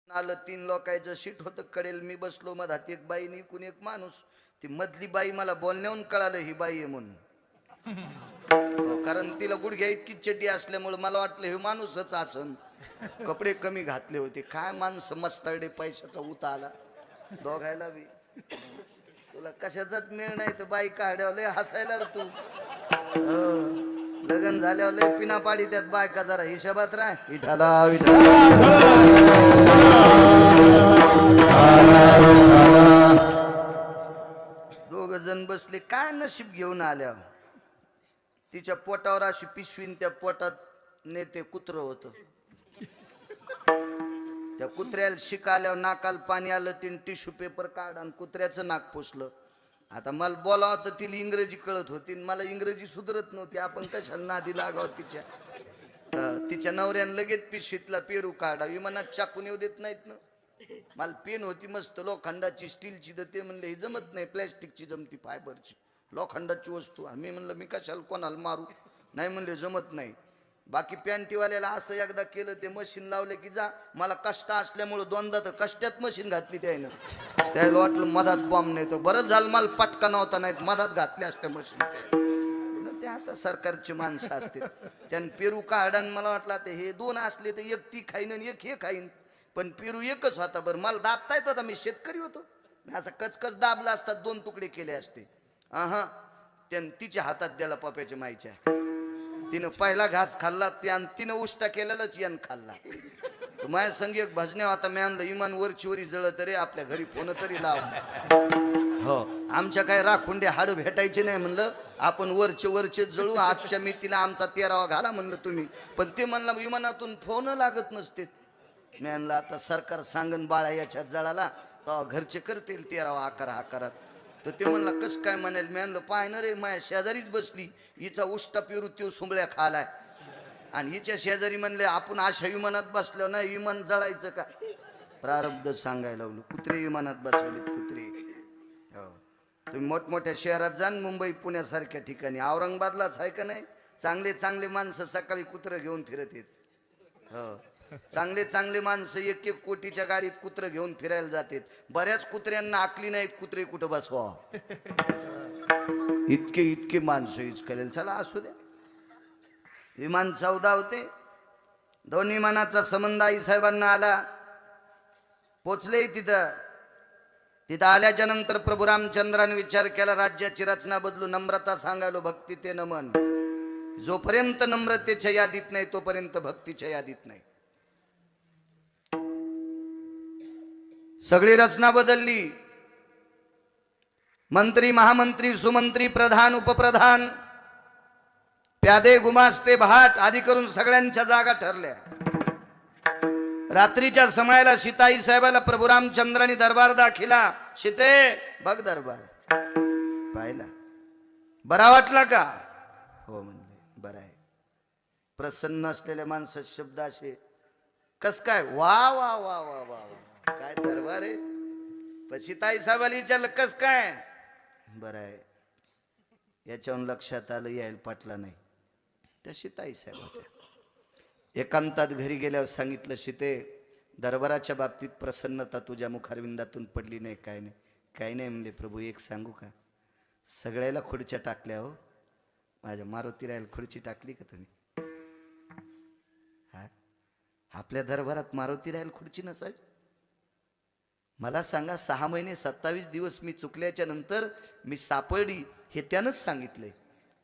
आलं 3 लोकांचं सीट होतं कडेल, मी बसलो मधात, एक बाई आणि एक माणूस. ती मधली बाई मला बोलण्याहून कळालं ही बाई आहे म्हणून. हो, कारण तिला गुडघ्या इतकी चड्डी असल्यामुळे मला वाटलं हे माणूसच असन. कपडे कमी घातले होते, काय माणसं मस्ताडे, पैशाचा उता आला दोघायला बी. तुला कशाचाच मेळ नाही तर बाई काढ्यावर लय हसायला रे तू. हो, लग्न झाल्यावर लय पिना पाडी त्यात बायका, जरा हिशोबात राह. विठाला दोघ जण बसले, काय नशीब घेऊन आल्या. तिच्या पोटावर अशी पिशवीन, त्या पोटात नेते कुत्र होत. त्या कुत्र्याला शिकाल्यावर नाकाल पाणी आलं, तिने टिश्यू पेपर काढ आणि कुत्र्याचं नाक पुसलं. आता मला बोलावं तर तिला इंग्रजी कळत होती, मला इंग्रजी सुधरत नव्हती. आपण कशाला नादी लागावं तिच्या. तिच्या नवऱ्यानं लगेच पिशवीतला पेरू काढा, विमानात चाकून येऊ देत नाहीत ना. मला पेन होती मस्त लोखंडाची, स्टीलची, तर ते म्हणले ही जमत नाही, प्लॅस्टिकची जमती, फायबरची. लोखंडाची वस्तू. मी म्हणलं मी कशाला कोणाला मारू. नाही म्हणले जमत नाही. बाकी पॅन्टीवाल्याला असं एकदा केलं, ते मशीन लावले की जा. मला कष्ट असल्यामुळं दोनदा तर कष्टात मशीन घातली त्यानं. त्याला वाटलं मधात बॉम्ब नाही, तर बरंच झालं मला पटका नव्हता, नाहीत मधात घातले असते मशीन. ते आता सरकारची माणसं असते. त्यानं पेरू काढान मला वाटलं आता हे दोन असले तर एक ती खाईन आणि एक हे खाईन, पण पेरू एकच होता. बरं मला दाबता येत होता, मी शेतकरी होतो. असं कचकच दाबला असतात, 2 तुकडे केले असते. त्यानं तिच्या हातात द्याला पप्याच्या माईच्या. तिनं पहिला घास खाल्ला, तिनं उष्टा केलेलाच यान खाल्ला. माझ्या संग एक भजने होता, मी आणलं इमान वरची वरी जळत रे, आपल्या घरी फोन तरी लाव. हो, आमच्या काय राखुंडे हाड भेटायचे नाही, म्हणलं आपण वरचे जळू. आजच्या मी तिला आमचा 13वा घाला म्हणलं तुम्ही, पण ते म्हणलं विमानातून फोन लागत नसते. मी आणलं आता सरकार सांगन बाळा याच्यात जळाला तर घरचे करतील 13वा 11 करात. तर ते म्हणला कस काय म्हणाल. मी आणलं पाय ना रे, माझ्या शेजारीच बसली, हिचा उष्टा पेरू त्यो सुंबळ्या खालाय, आणि हिच्या शेजारी म्हणले आपण अशा विमानात बसलो ना, विमान जळायचं का. प्रारब्ध सांगायला लावलं. कुत्रे विमानात बसवलेत कुत्रे. हो, तुम्ही मोठमोठ्या शहरात जाण, मुंबई पुण्यासारख्या ठिकाणी, औरंगाबादलाच आहे का नाही, चांगले चांगले माणसं सकाळी कुत्रं घेऊन फिरत येत. हो, चांगले चांगले माणसं 1-1 कोटीच्या गाडीत कुत्र घेऊन फिरायला जातात. बऱ्याच कुत्र्यांना आकली नाहीत कुत्रे कुठं बसवा. इतके माणसं इचकलेल. चला असू द्या. विमान 14 होते. 2 विमानाचा संबंध आई साहेबांना आला. पोचले तिथं आल्याच्या नंतर प्रभू रामचंद्राने विचार केला, राज्याची रचना बदलू, नम्रता सांगायलो, भक्ती ते नमन. जोपर्यंत नम्रतेच्या यादीत नाही तोपर्यंत भक्तीच्या यादीत नाही. सगळी रचना बदलली. मंत्री, महामंत्री, सुमंत्री, प्रधान, उपप्रधान, प्यादे, गुमास्ते, भाट आदी करून सगळ्यांच्या जागा ठरल्या. रात्रीच्या समयाला सीताई साहेबाला प्रभू रामचंद्रांनी दरबार दाखिला. सीते बघ दरबार. पाहिला, बरा वाटला का. हो म्हणले बरं आहे. प्रसन्न असलेल्या माणसाचे शब्द असे, कस काय, वा वा वा वा वा, काय दरबार आहे. सीताई साहेबाला विचारलं कस काय, बरं आहे. याच्यावरून लक्षात आलं यायला पटला नाही. त्या सीताई साहेब होत्या. एकांतात घरी गेल्यावर सांगितलं, सीते दरबाराच्या बाबतीत प्रसन्नता तुझ्या मुखारविंदातून पडली नाही. काय नाही. काही नाही म्हणले. प्रभू एक सांगू का, सगळ्याला खुर्च्या टाकल्या हो, माझ्या मारुती रायाला खुर्ची टाकली का तुम्ही. हा, आपल्या दरबारात मारुती रायाला खुर्ची नसावी. मला सांगा, 6 महिने 27 दिवस मी चुकल्याच्या नंतर मी सापडली हे त्यानंच सांगितलंय.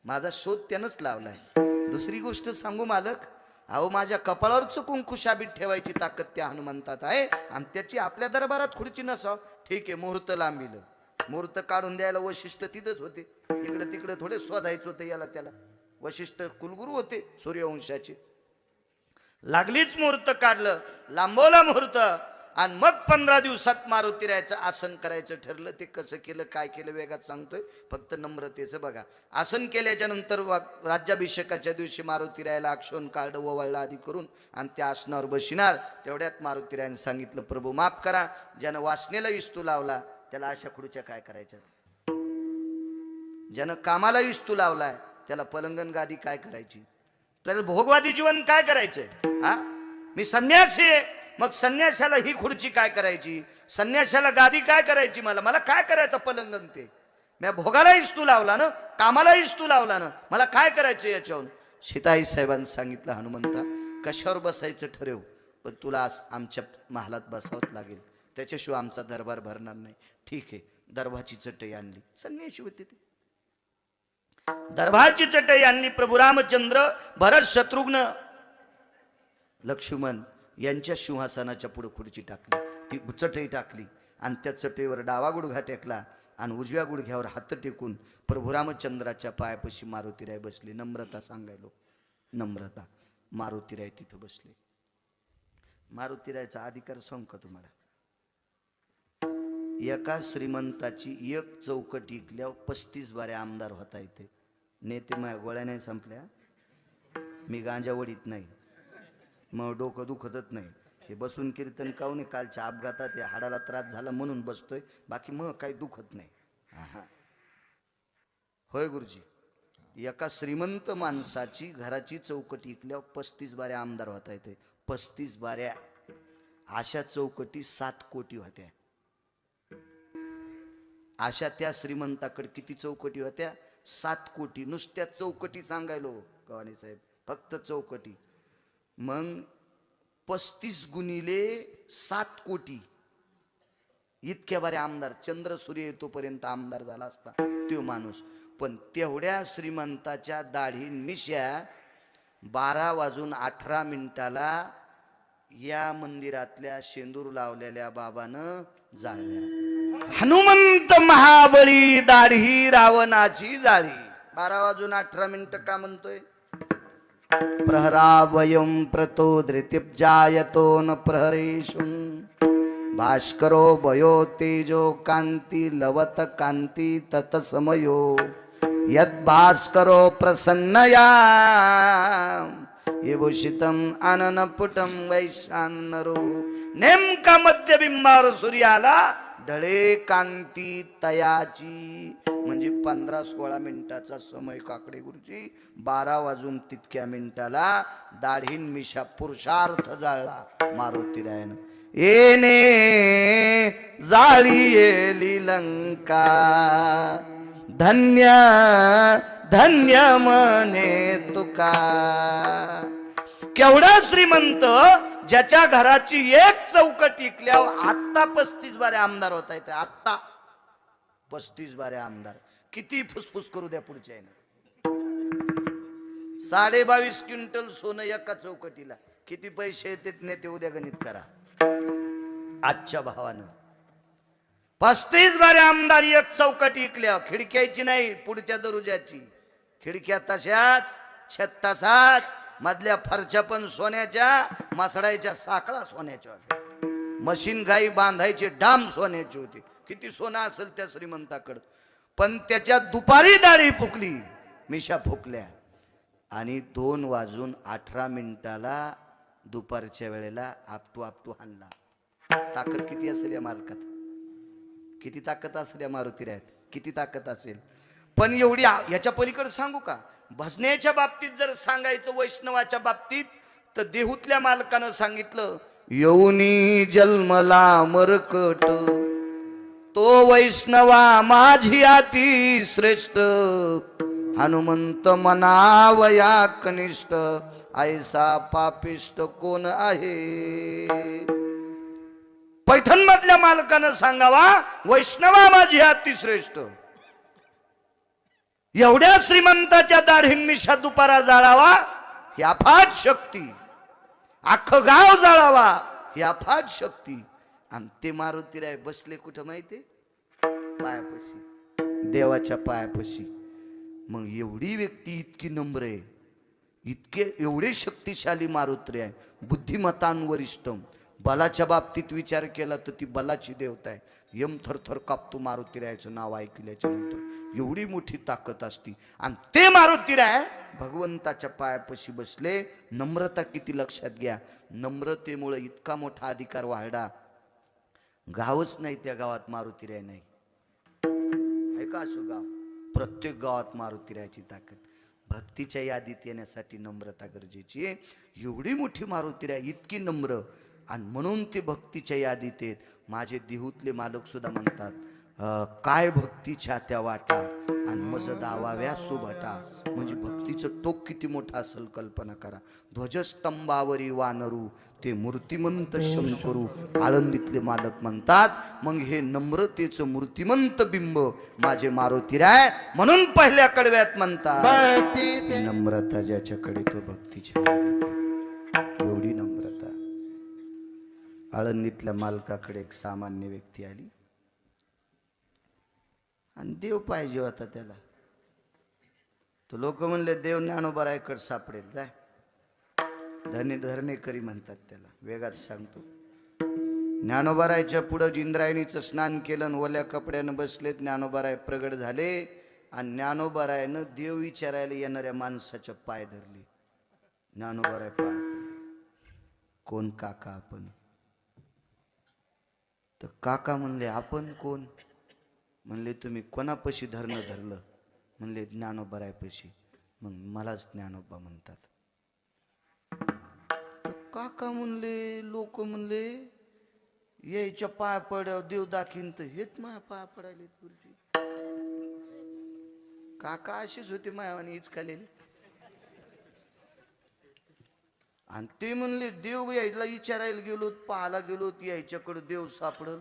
माझा शोध त्यानंच लावलाय. दुसरी गोष्ट सांगू मालक, अहो माझ्या कपाळावर चुकून खुशाबीत ठेवायची ताकद त्या हनुमंतात आहे, आणि त्याची आपल्या दरबारात खुर्ची नसाव. ठीक आहे, मुहूर्त लांबिलं. मुहूर्त काढून द्यायला वशिष्ठ तिथंच होते. इकडे तिकडे थोडे शोधायचं होतं याला त्याला. वशिष्ठ कुलगुरू होते सूर्यवंशाचे. लागलीच मुहूर्त काढलं, लांबवला मुहूर्त, आणि मग 15 दिवसात मारुतीरायाचं आसन करायचं ठरलं. ते कसं केलं, काय केलं वेगात सांगतोय, फक्त नम्रतेचं बघा. आसन केल्याच्या नंतर राज्याभिषेकाच्या दिवशी मारुतीरायाला अक्षोण कार्ड ओवाळला आधी करून, आणि त्या आसनावर बशिणार. तेवढ्यात मारुतीरायाने सांगितलं, प्रभू माफ करा, ज्यानं वासनेला इस्तू लावला त्याला अशा खुर्च्या काय करायच्यात. ज्यानं कामाला इस्तू लावलाय त्याला पलंगन गादी काय करायची, त्याला भोगवादी जीवन काय करायचंय. हा, मी संन्यासी आहे, मग संन्याशाला ही खुर्ची काय करायची, संन्याशाला गादी काय करायची, मला काय करायचं पलंगन ते, मी भोगालाहीच तू लावला ना, कामालाहीच तू लावला ना, मला काय करायचं याच्याहून. सीताई साहेबांनी सांगितलं, हनुमंता कशावर बसायचं ठरव, पण तुला आज आमच्या महालात बसावंच लागेल, त्याच्याशिवाय आमचा दरबार भरणार नाही. ठीक आहे. दरबारची चटई आणली, संन्याशी होते ते. दरबारची चटई आणली. प्रभू रामचंद्र, भरत, शत्रुघ्न, लक्ष्मण यांच्या सिंहासनाच्या पुढे खुर्ची टाकली, ती चटई टाकली आणि त्या चटईवर डावा गुडघा टेकला आणि उजव्या गुडघ्यावर हात टेकून प्रभू रामचंद्राच्या पायापाशी मारुतीराय बसले. नम्रता सांगायलो, नम्रता. मारुतीराय तिथं बसले. मारुतीरायचा अधिकार सांग का तुम्हाला, एका श्रीमंताची एक चौकट इकल्यावर 35 बारे आमदार होता येते. नेते माझ्या गोळ्या नाही संपल्या, मी गांजा वडीत नाही, मग डोकं दुखतच नाही. हे बसून कीर्तन काऊन कालच्या अपघातात हे हाडाला त्रास झाला म्हणून बसतोय, बाकी मग काही दुखत नाही. होय गुरुजी, एका श्रीमंत माणसाची घराची चौकटी इकल्यावर 35 बाऱ्या आमदार होता येते. 35 बाऱ्या, अशा चौकटी 7 कोटी होत्या. अशा त्या श्रीमंताकडे किती चौकटी होत्या? 7 कोटी. नुसत्या चौकटी सांगायलो गव्हाणे साहेब, फक्त चौकटी. मग 35 गुणिले 7 कोटी, इतक्या बारे आमदार. चंद्र सूर्य येतोपर्यंत आमदार झाला असता तो माणूस. पण तेवढ्या श्रीमंताच्या दाढी मिश्या 12:18 या मंदिरातल्या शेंदूर लावलेल्या बाबानं जाळल्या. हनुमंत महाबळी दाढी रावणाची जाळी. 12:18 का म्हणतोय? प्रहरावयं प्रतो धृतिप्जायतो न प्रहरेषु भास्करो भयो तेजो कांती लवत कांती तत्समयो यद भास्करो प्रसन्नया येभूषितम आननपुटम वैशानरो. नेमका मध्यबिंबावर सूर्याला ढळे कांती तयाची. म्हणजे 15-16 मिनिटाचा समय काकडे गुरुजी. 12 वाजून तितक्या मिनिटाला दाढीन मिशा पुरुषार्थ जाळला मारुतीरायन. येणे जाळी येली लंका, धन्य धन्य मने तुका. केवढा श्रीमंत, ज्याच्या घराची एक चौकट इकल्यावर आत्ता 35 बारे आमदार होता येते. आत्ता 35 बारे आमदार. किती फुसफुस करू द्या पुढच्या यानं. 22.5 क्विंटल सोनं एका चौकटीला. किती पैसे येतात नेते उद्या गणित करा आजच्या भावानं. 35 बारे आमदार एक चौकट इकल्या. खिडक्याची नाही, पुढच्या दरुजाची. खिडक्या तशाच, छत तसाच, मधल्या फरच्या पण सोन्याच्या, मसडायच्या साखळा सोन्याच्या होत्या, मशीन गाई बांधायचे डाम सोन्याचे होते. किती सोनं असेल त्या श्रीमंताकडं. पण त्याच्या दुपारी दाढी फुकली, मिशा फुकल्या. आणि 2:18 दुपारच्या वेळेला आपटू हाणला. ताकद किती असेल या मालकात, किती ताकद असेल या मारुतीरायात, किती ताकद असेल. पण एवढी ह्याच्या पलीकडे सांगू का? भजनेच्या बाबतीत जर सांगायचं, वैष्णवाच्या बाबतीत, तर देहूतल्या मालकानं सांगितलं, येऊनी जन्मला मरकट तो वैष्णवा माझी अति श्रेष्ठ, हनुमंत मनावया कनिष्ठ, ऐसा पापिष्ट कोण आहे. पैठण मधल्या मालकानं सांगावा, वैष्णवा माझी अति श्रेष्ठ. एवढ्या श्रीमंताच्या दाढीन मिशा दुपारा जाळावा ही अफाट शक्ती. अख्खं गाव जाळावा ही अफाट शक्ती. आणि ते मारुतीराय बसले कुठं माहिती? पायापाशी, देवाच्या पायापाशी. मग एवढी व्यक्ती इतकी नम्र आहे, एवढे शक्तिशाली मारुतीराय, बुद्धिमतांवरिष्ठम. बलाच्या बाबतीत विचार केला तर ती बलाची देवता आहे. यम थरथर कापतो मारुतीरायाचं नाव ऐकल्याच्या नंतर. एवढी मोठी ताकद असती. आणि ते मारुतीराय भगवंताच्या पायापाशी बसले. नम्रता किती लक्षात घ्या. नम्रतेमुळे इतका मोठा अधिकार वाढला. गावच नाही त्या गावात मारुतीराय नाही. आहे का असं गाव? प्रत्येक गावात मारुतीरायाची ताकद. भक्तीच्या यादीत येण्यासाठी नम्रता गरजेची आहे. एवढी मोठी मारुतीराय, इतकी नम्र. आणि म्हणून ते भक्तीच्या यादीत आहेत. माझे देहूतले मालक सुद्धा म्हणतात, काय भक्तीच्या त्या वाटा आणि मज दावाव्या सुभटा. म्हणजे भक्तीचं टोक किती मोठं असेल कल्पना करा. ध्वजस्तंभावरी वानरू ते मूर्तिमंत शंकरू. आळंदीतले मालक म्हणतात, मग हे नम्रतेचं मूर्तिमंत बिंब माझे मारुतीराय. म्हणून पहिल्या कडव्यात म्हणतात, नम्रता ज्याच्याकडे तो भक्तीच्या एवढी नम्रता. आळंदीतल्या मालकाकडे एक सामान्य व्यक्ती आली आणि देव पाहिजे होता त्याला. तो लोक म्हणले, देव ज्ञानोबारायकडे सापडेल, जाय. धरणेकरी म्हणतात त्याला, वेगात सांगतो. ज्ञानोबारायच्या पुढं इंद्रायणीचं स्नान केलं आणि ओल्या कपड्यानं बसलेत. ज्ञानोबाराय प्रगट झाले आणि ज्ञानोबारायनं देव विचारायला येणाऱ्या माणसाच्या पाय धरले. ज्ञानोबाराय पाय पडले. कोण काका आपण? तर काका म्हणले, आपण कोण? म्हणले, तुम्ही कोणापाशी धरलं? म्हणले, ज्ञानोबारायपाशी. मग मलाच ज्ञानोबा म्हणतात. तर काका म्हणले, लोक म्हणले, यायच्या पाया पड्यावर देव दाखीन तर हेच माया पाया पडायले गुरुजी. काका अशीच होते मायावानी इचकालेली. आणि ते म्हणले, देव यायला विचारायला गेलो, पाहायला गेलो, यायच्याकडे देव सापडल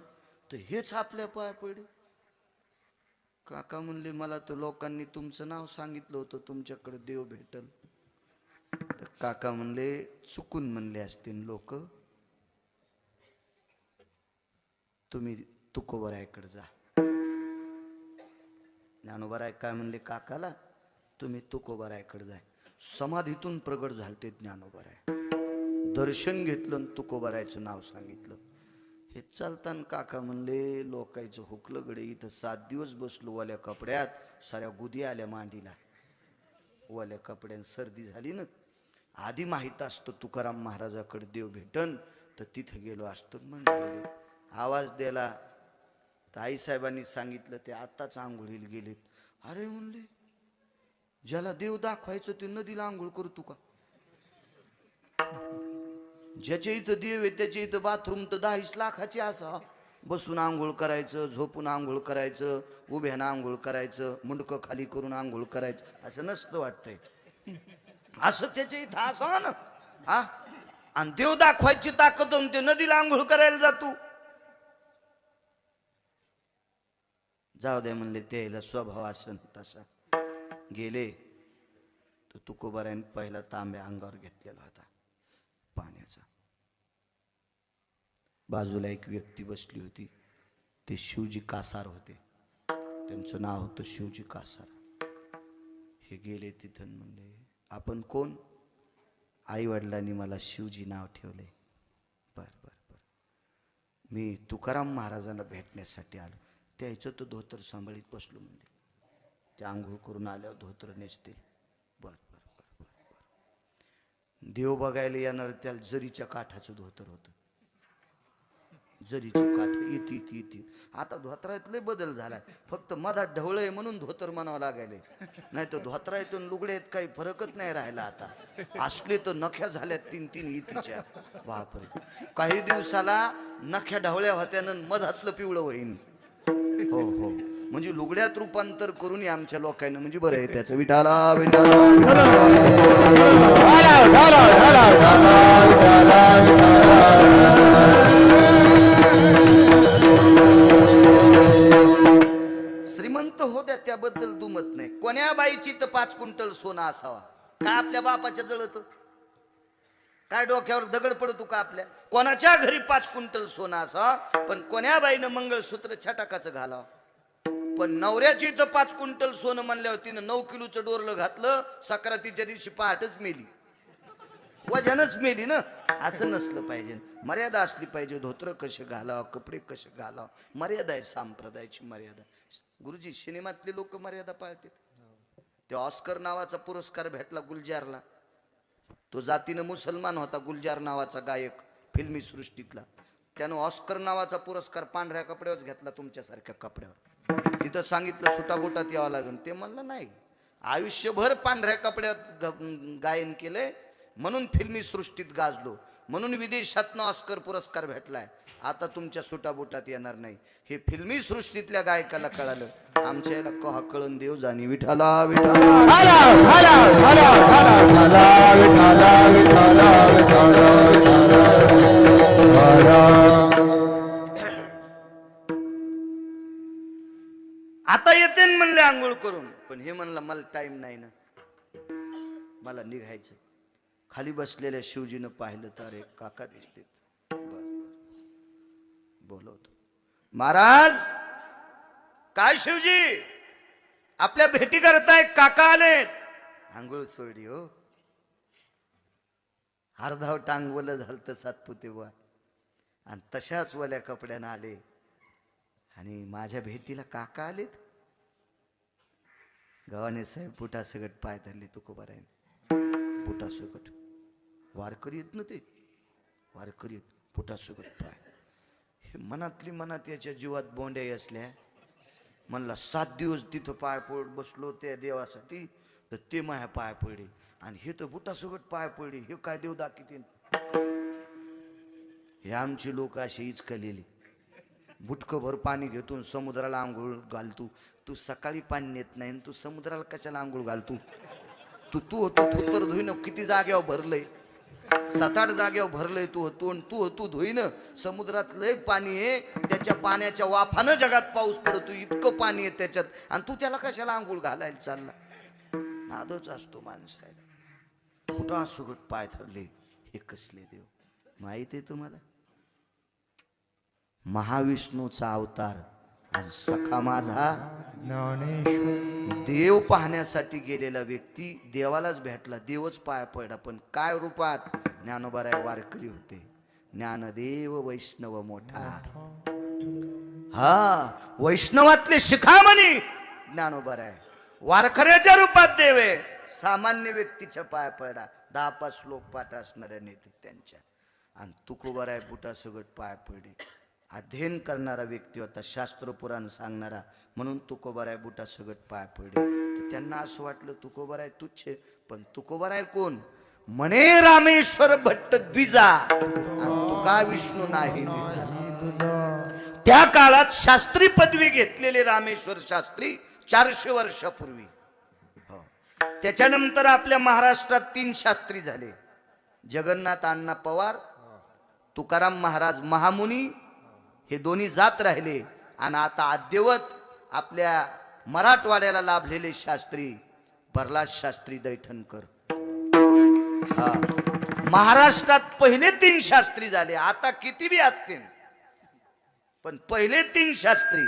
तर हेच आपल्या पाया पडे. काका म्हणले, मला तर लोकांनी तुमचं नाव सांगितलं होतं, तुमच्याकडे देव भेटल. तर काका म्हणले, चुकून म्हणले असतील लोक, तुम्ही तुकोबारायकडे जा. ज्ञानोबाराय काय म्हणले काकाला, तुम्ही तुकोबारायकडे जा. समाधीतून प्रगट झालते ज्ञानोबाराय. दर्शन घेतलं आणि तुकोबारायचं नाव सांगितलं. हे चालताना काका म्हणले, लोकायचं हुकलं गडे, इथं 7 दिवस बसलो ओल्या कपड्यात, साऱ्या गुदी आल्या मांडीला. ओल्या कपड्यात सर्दी झाली ना. आधी माहीत असतं तुकाराम महाराजाकडे देव भेटन तर तिथं गेलो असतो. मग गेले. आवाज दिला तर आईसाहेबांनी सांगितलं, ते आत्ताच आंघोळीला गेलेत. अरे म्हणले, ज्याला देव दाखवायचं ते नदीला आंघोळ करतो का? ज्याच्या इथं देव आहे त्याच्या इथं बाथरूम तर 10 लाखाची असा. बसून आंघोळ करायचं, झोपून आंघोळ करायचं, उभ्यानं आंघोळ करायचं, मुंडकं खाली करून आंघोळ करायचं, असं नसतं वाटतंय. असं त्याच्या इथं असं ना. हा, आणि देव दाखवायची ताकद ते नदीला आंघोळ करायला जातो. जाऊ दे म्हणले, त्याला स्वभाव असन तसा. गेले तर तुकोबारायने पहिला तांब्या अंगावर घेतलेला होता पाण्याचा. बाजूला एक व्यक्ती बसली होती, ते शिवजी कासार होते. त्यांचं नाव होतं शिवजी कासार. हे गेले तिथं म्हणले, आपण कोण? आई वडिलांनी मला शिवजी नाव ठेवले. बर बर बर, मी तुकाराम महाराजांना भेटण्यासाठी आलो. त्याचं तो धोतर सांभाळीत बसलो म्हणजे. ते आंघोळ करून आल्यावर धोतर नेसते. बर बर बर बर बर. देव बघायला येणार त्याला जरीच्या काठाचं धोतर होतं. जरीची काठ येते. आता धोतरात लय बदल झालाय, फक्त मधात ढवळ आहे म्हणून धोतर म्हणावं लागायले. नाही तर धोतरातून लुगड्यात काही फरकच नाही राहिला. आता असले तर नख्या झाल्यात 3 इतीच्या. बापरे, काही दिवसाला नख्या ढवळ्या होत्यानं मधातलं पिवळं होईन. हो हो, म्हणजे लुगड्यात रूपांतर करून आमच्या लोकांना म्हणजे बरं आहे त्याचं. विठाला श्रीमंत होत्या त्याबद्दल दुमत नाही. कोण्या बाईची तर 5 क्विंटल सोनं असावा? काय आपल्या बापाच्या जळत? काय डोक्यावर दगड पडतो का आपल्या? कोणाच्या घरी 5 क्विंटल सोनं असावा, पण कोण्या बाईनं मंगळसूत्र छटाकाचं घालावं. पण नवऱ्याची तर 5 क्विंटल सोनं म्हणल्यावर तिनं 9 किलोचं डोरलं घातलं. सक्रातीच्या दिवशी पहाटच मेली, वजनच मेली ना. असं नसलं पाहिजे, मर्यादा असली पाहिजे. धोत्र कसे घालावं, कपडे कसे घालावं, मर्यादा आहे, संप्रदायाची मर्यादा. गुरुजी, सिनेमातले लोक मर्यादा पाळतात. ते ऑस्कर नावाचा पुरस्कार भेटला गुलजारला. तो जातीनं मुसलमान होता, गुलजार नावाचा गायक फिल्मी सृष्टीतला. त्यानं ऑस्कर नावाचा पुरस्कार पांढऱ्या कपड्यावर घेतला, तुमच्यासारख्या कपड्यावर. तिथं सांगितलं सुटाबुटात यावं लागेल. ते म्हणलं नाही, आयुष्यभर पांढऱ्या कपड्यात गायन केलंय, म्हणून फिल्मी सृष्टीत गाजलो, म्हणून विदेशातनं ऑस्कर पुरस्कार भेटलाय. आता तुमच्या सुटाबुटात येणार नाही. हे फिल्मी सृष्टीतल्या गायकाला कळालं. आमच्या याला कहा कळून देव जाणी. विठाला आता येते म्हणले आंघोळ करून, पण हे म्हणलं मला टाइम नाही ना, मला निघायचं. खाली बसलेल्या शिवजीनं पाहिलं तर एक काका दिसते. बोलवतो, महाराज काय शिवजी आपल्या भेटी करताय, काका आलेत. आंघोळ सोडली हो, अर्धाव टांगवलं झालं तर सातपुते बुवा, आणि तशाच वल्या कपड्यानं आले आणि माझ्या भेटीला काका आलेत. गव्हाणे साहेब बुटासकट पाय धरले तुकोबारायने. बुटासकट वारकरी येत ना ते, वारकरी येत बुटासकट पाय. हे मनातली मनात याच्या जीवात बोंड्या असल्या. म्हणला 7 दिवस तिथं पाय पड बसलो त्या देवासाठी, तर ते माझ्या पाय पडले, आणि हे तर बुटासकट पाय पडले. हे काय देव दाखवते. हे आमची लोक असे इचकलेली. बुटकभर पाणी घेतून समुद्राला आंघोळ घालतू. तू सकाळी पाणी नेत नाही, तू समुद्राला कशाला आंघोळ घालतू. तू तू होतो थुत्तर धुईन, किती जाग्यावर भरलंय, 7-8 जाग्यावर भरलंय. तू तू धुईन. समुद्रात लय पाणी आहे, त्याच्या पाण्याच्या वाफानं जगात पाऊस पडतो, इतकं पाणी आहे त्याच्यात, आणि तू त्याला कशाला आंघोळ घालायला चालला. नादच असतो माणसाला. कुठं सुगट पाय धरले. हे कसले देव माहित आहे तुम्हाला. महाविष्णूचा अवतार आणि सखा माझा देव पाहण्यासाठी गेलेला व्यक्ती देवालाच भेटला. देवच पाया पडला, पण काय रूपात. ज्ञानोबाराय वारकरी होते. ज्ञानदेव वैष्णव मोठा. हा वैष्णवातले शिखामणी ज्ञानोबाराय वारकऱ्याच्या रूपात देव आहे. सामान्य व्यक्तीच्या पाया पडला. 10-5 श्लोक पाठ असणाऱ्या नेते त्यांच्या, आणि तुकोबाराय बुटा सगट पाया पडले. अध्ययन करणारा व्यक्ती होता, शास्त्र पुराण सांगणारा, म्हणून तुकोबाराय बुटा सगट पाय पडले. त्यांना असं वाटलं तुकोबाराय तुच्छ, पण तुकोबाराय कोण. म्हणे रामेश्वर भट्ट द्विजा, तुका विष्णू नाही. त्या काळात शास्त्री पदवी घेतलेले रामेश्वर शास्त्री 400 वर्षापूर्वी. त्याच्यानंतर आपल्या महाराष्ट्रात 3 शास्त्री झाले. जगन्नाथ अण्णा पवार, तुकाराम महाराज महामुनी, हे दोन्ही जात राहिले. आणि आता अद्यवत आपल्या मराठवाड्याला लाभलेले शास्त्री प्रल्हाद शास्त्री दैठणकर. हा महाराष्ट्रात पहिले 3 शास्त्री झाले. आता किती बी असतील, पण पहिले 3 शास्त्री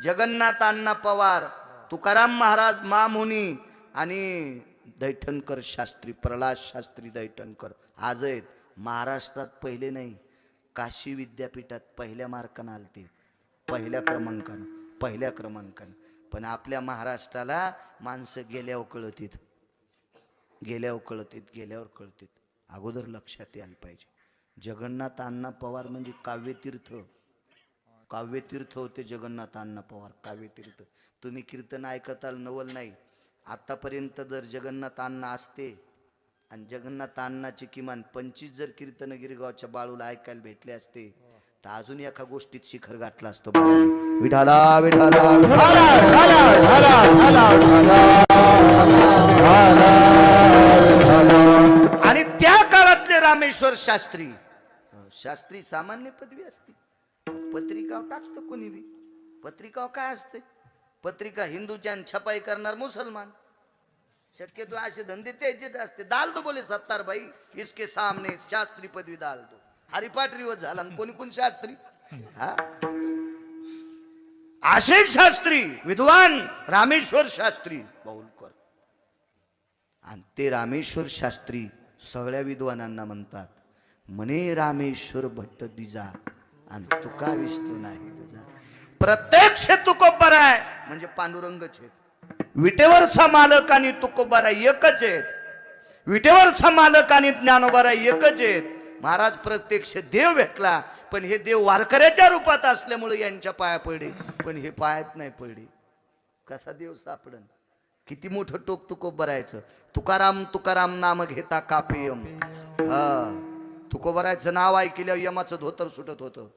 जगन्नाथ अण्णा पवार, तुकाराम महाराज महामुनी आणि दैठणकर शास्त्री, प्रल्हाद शास्त्री दैठणकर आज आहेत. महाराष्ट्रात पहिले नाही, काशी विद्यापीठात पहिल्या मार्कानं आलते, पहिल्या क्रमांकानं. पण आपल्या महाराष्ट्राला माणसं गेल्यावर कळतीत. अगोदर लक्षात यायला पाहिजे. जगन्नाथ अण्णा पवार म्हणजे काव्यतीर्थ होते. जगन्नाथ अण्णा पवार काव्यतीर्थ. तुम्ही कीर्तन ऐकताल, नवल नाही. आतापर्यंत जर जगन्नाथ अण्णा असते आणि जगन्नाथ अण्णाची किमान 25 जर कीर्तन गिरगावच्या बाळूला ऐकायला भेटले असते, तर अजून एका गोष्टीत शिखर गाठला असतो. विठाला विठाला आणि त्या काळातले रामेश्वर शास्त्री सामान्य पदवी असते. पत्रिका टाकतो कोणी बी. पत्रिका काय असते. पत्रिका हिंदूच्या छपाई करणार मुसलमान. शक्यतो असे धंदे त्याचेच असते. डाल दो बोले 70 भाई इसके सामने शास्त्री पदवी डाल दो. हरिपाठ रिवत झाला. कोणी शास्त्री. हा असे शास्त्री विद्वान रामेश्वर शास्त्री बाहुलकर. आणि ते रामेश्वर शास्त्री सगळ्या विद्वानांना म्हणतात, म्हणे रामेश्वर भट्ट दिजा आणि तुका विष्णू नाही तुझा. प्रत्यक्ष तुकोबाराय म्हणजे पांडुरंगच आहेत. विटेवरचा मालक आणि तुकोबाराय एकच आहेत. विटेवरचा मालक आणि ज्ञानोबाराय एकच आहेत. महाराज प्रत्यक्ष देव भेटला, पण हे देव वारकऱ्याच्या रूपात असल्यामुळे यांच्या पाया पडले, पण हे पायात नाही पडले. कसा देव सापडन. किती मोठं टोक तुकोब भरायचं. तुकाराम तुकाराम नाम घेता कापेयम. हा, तुकोबरायचं नाव ऐकल्यावर यमाचं धोतर सुटत होतं.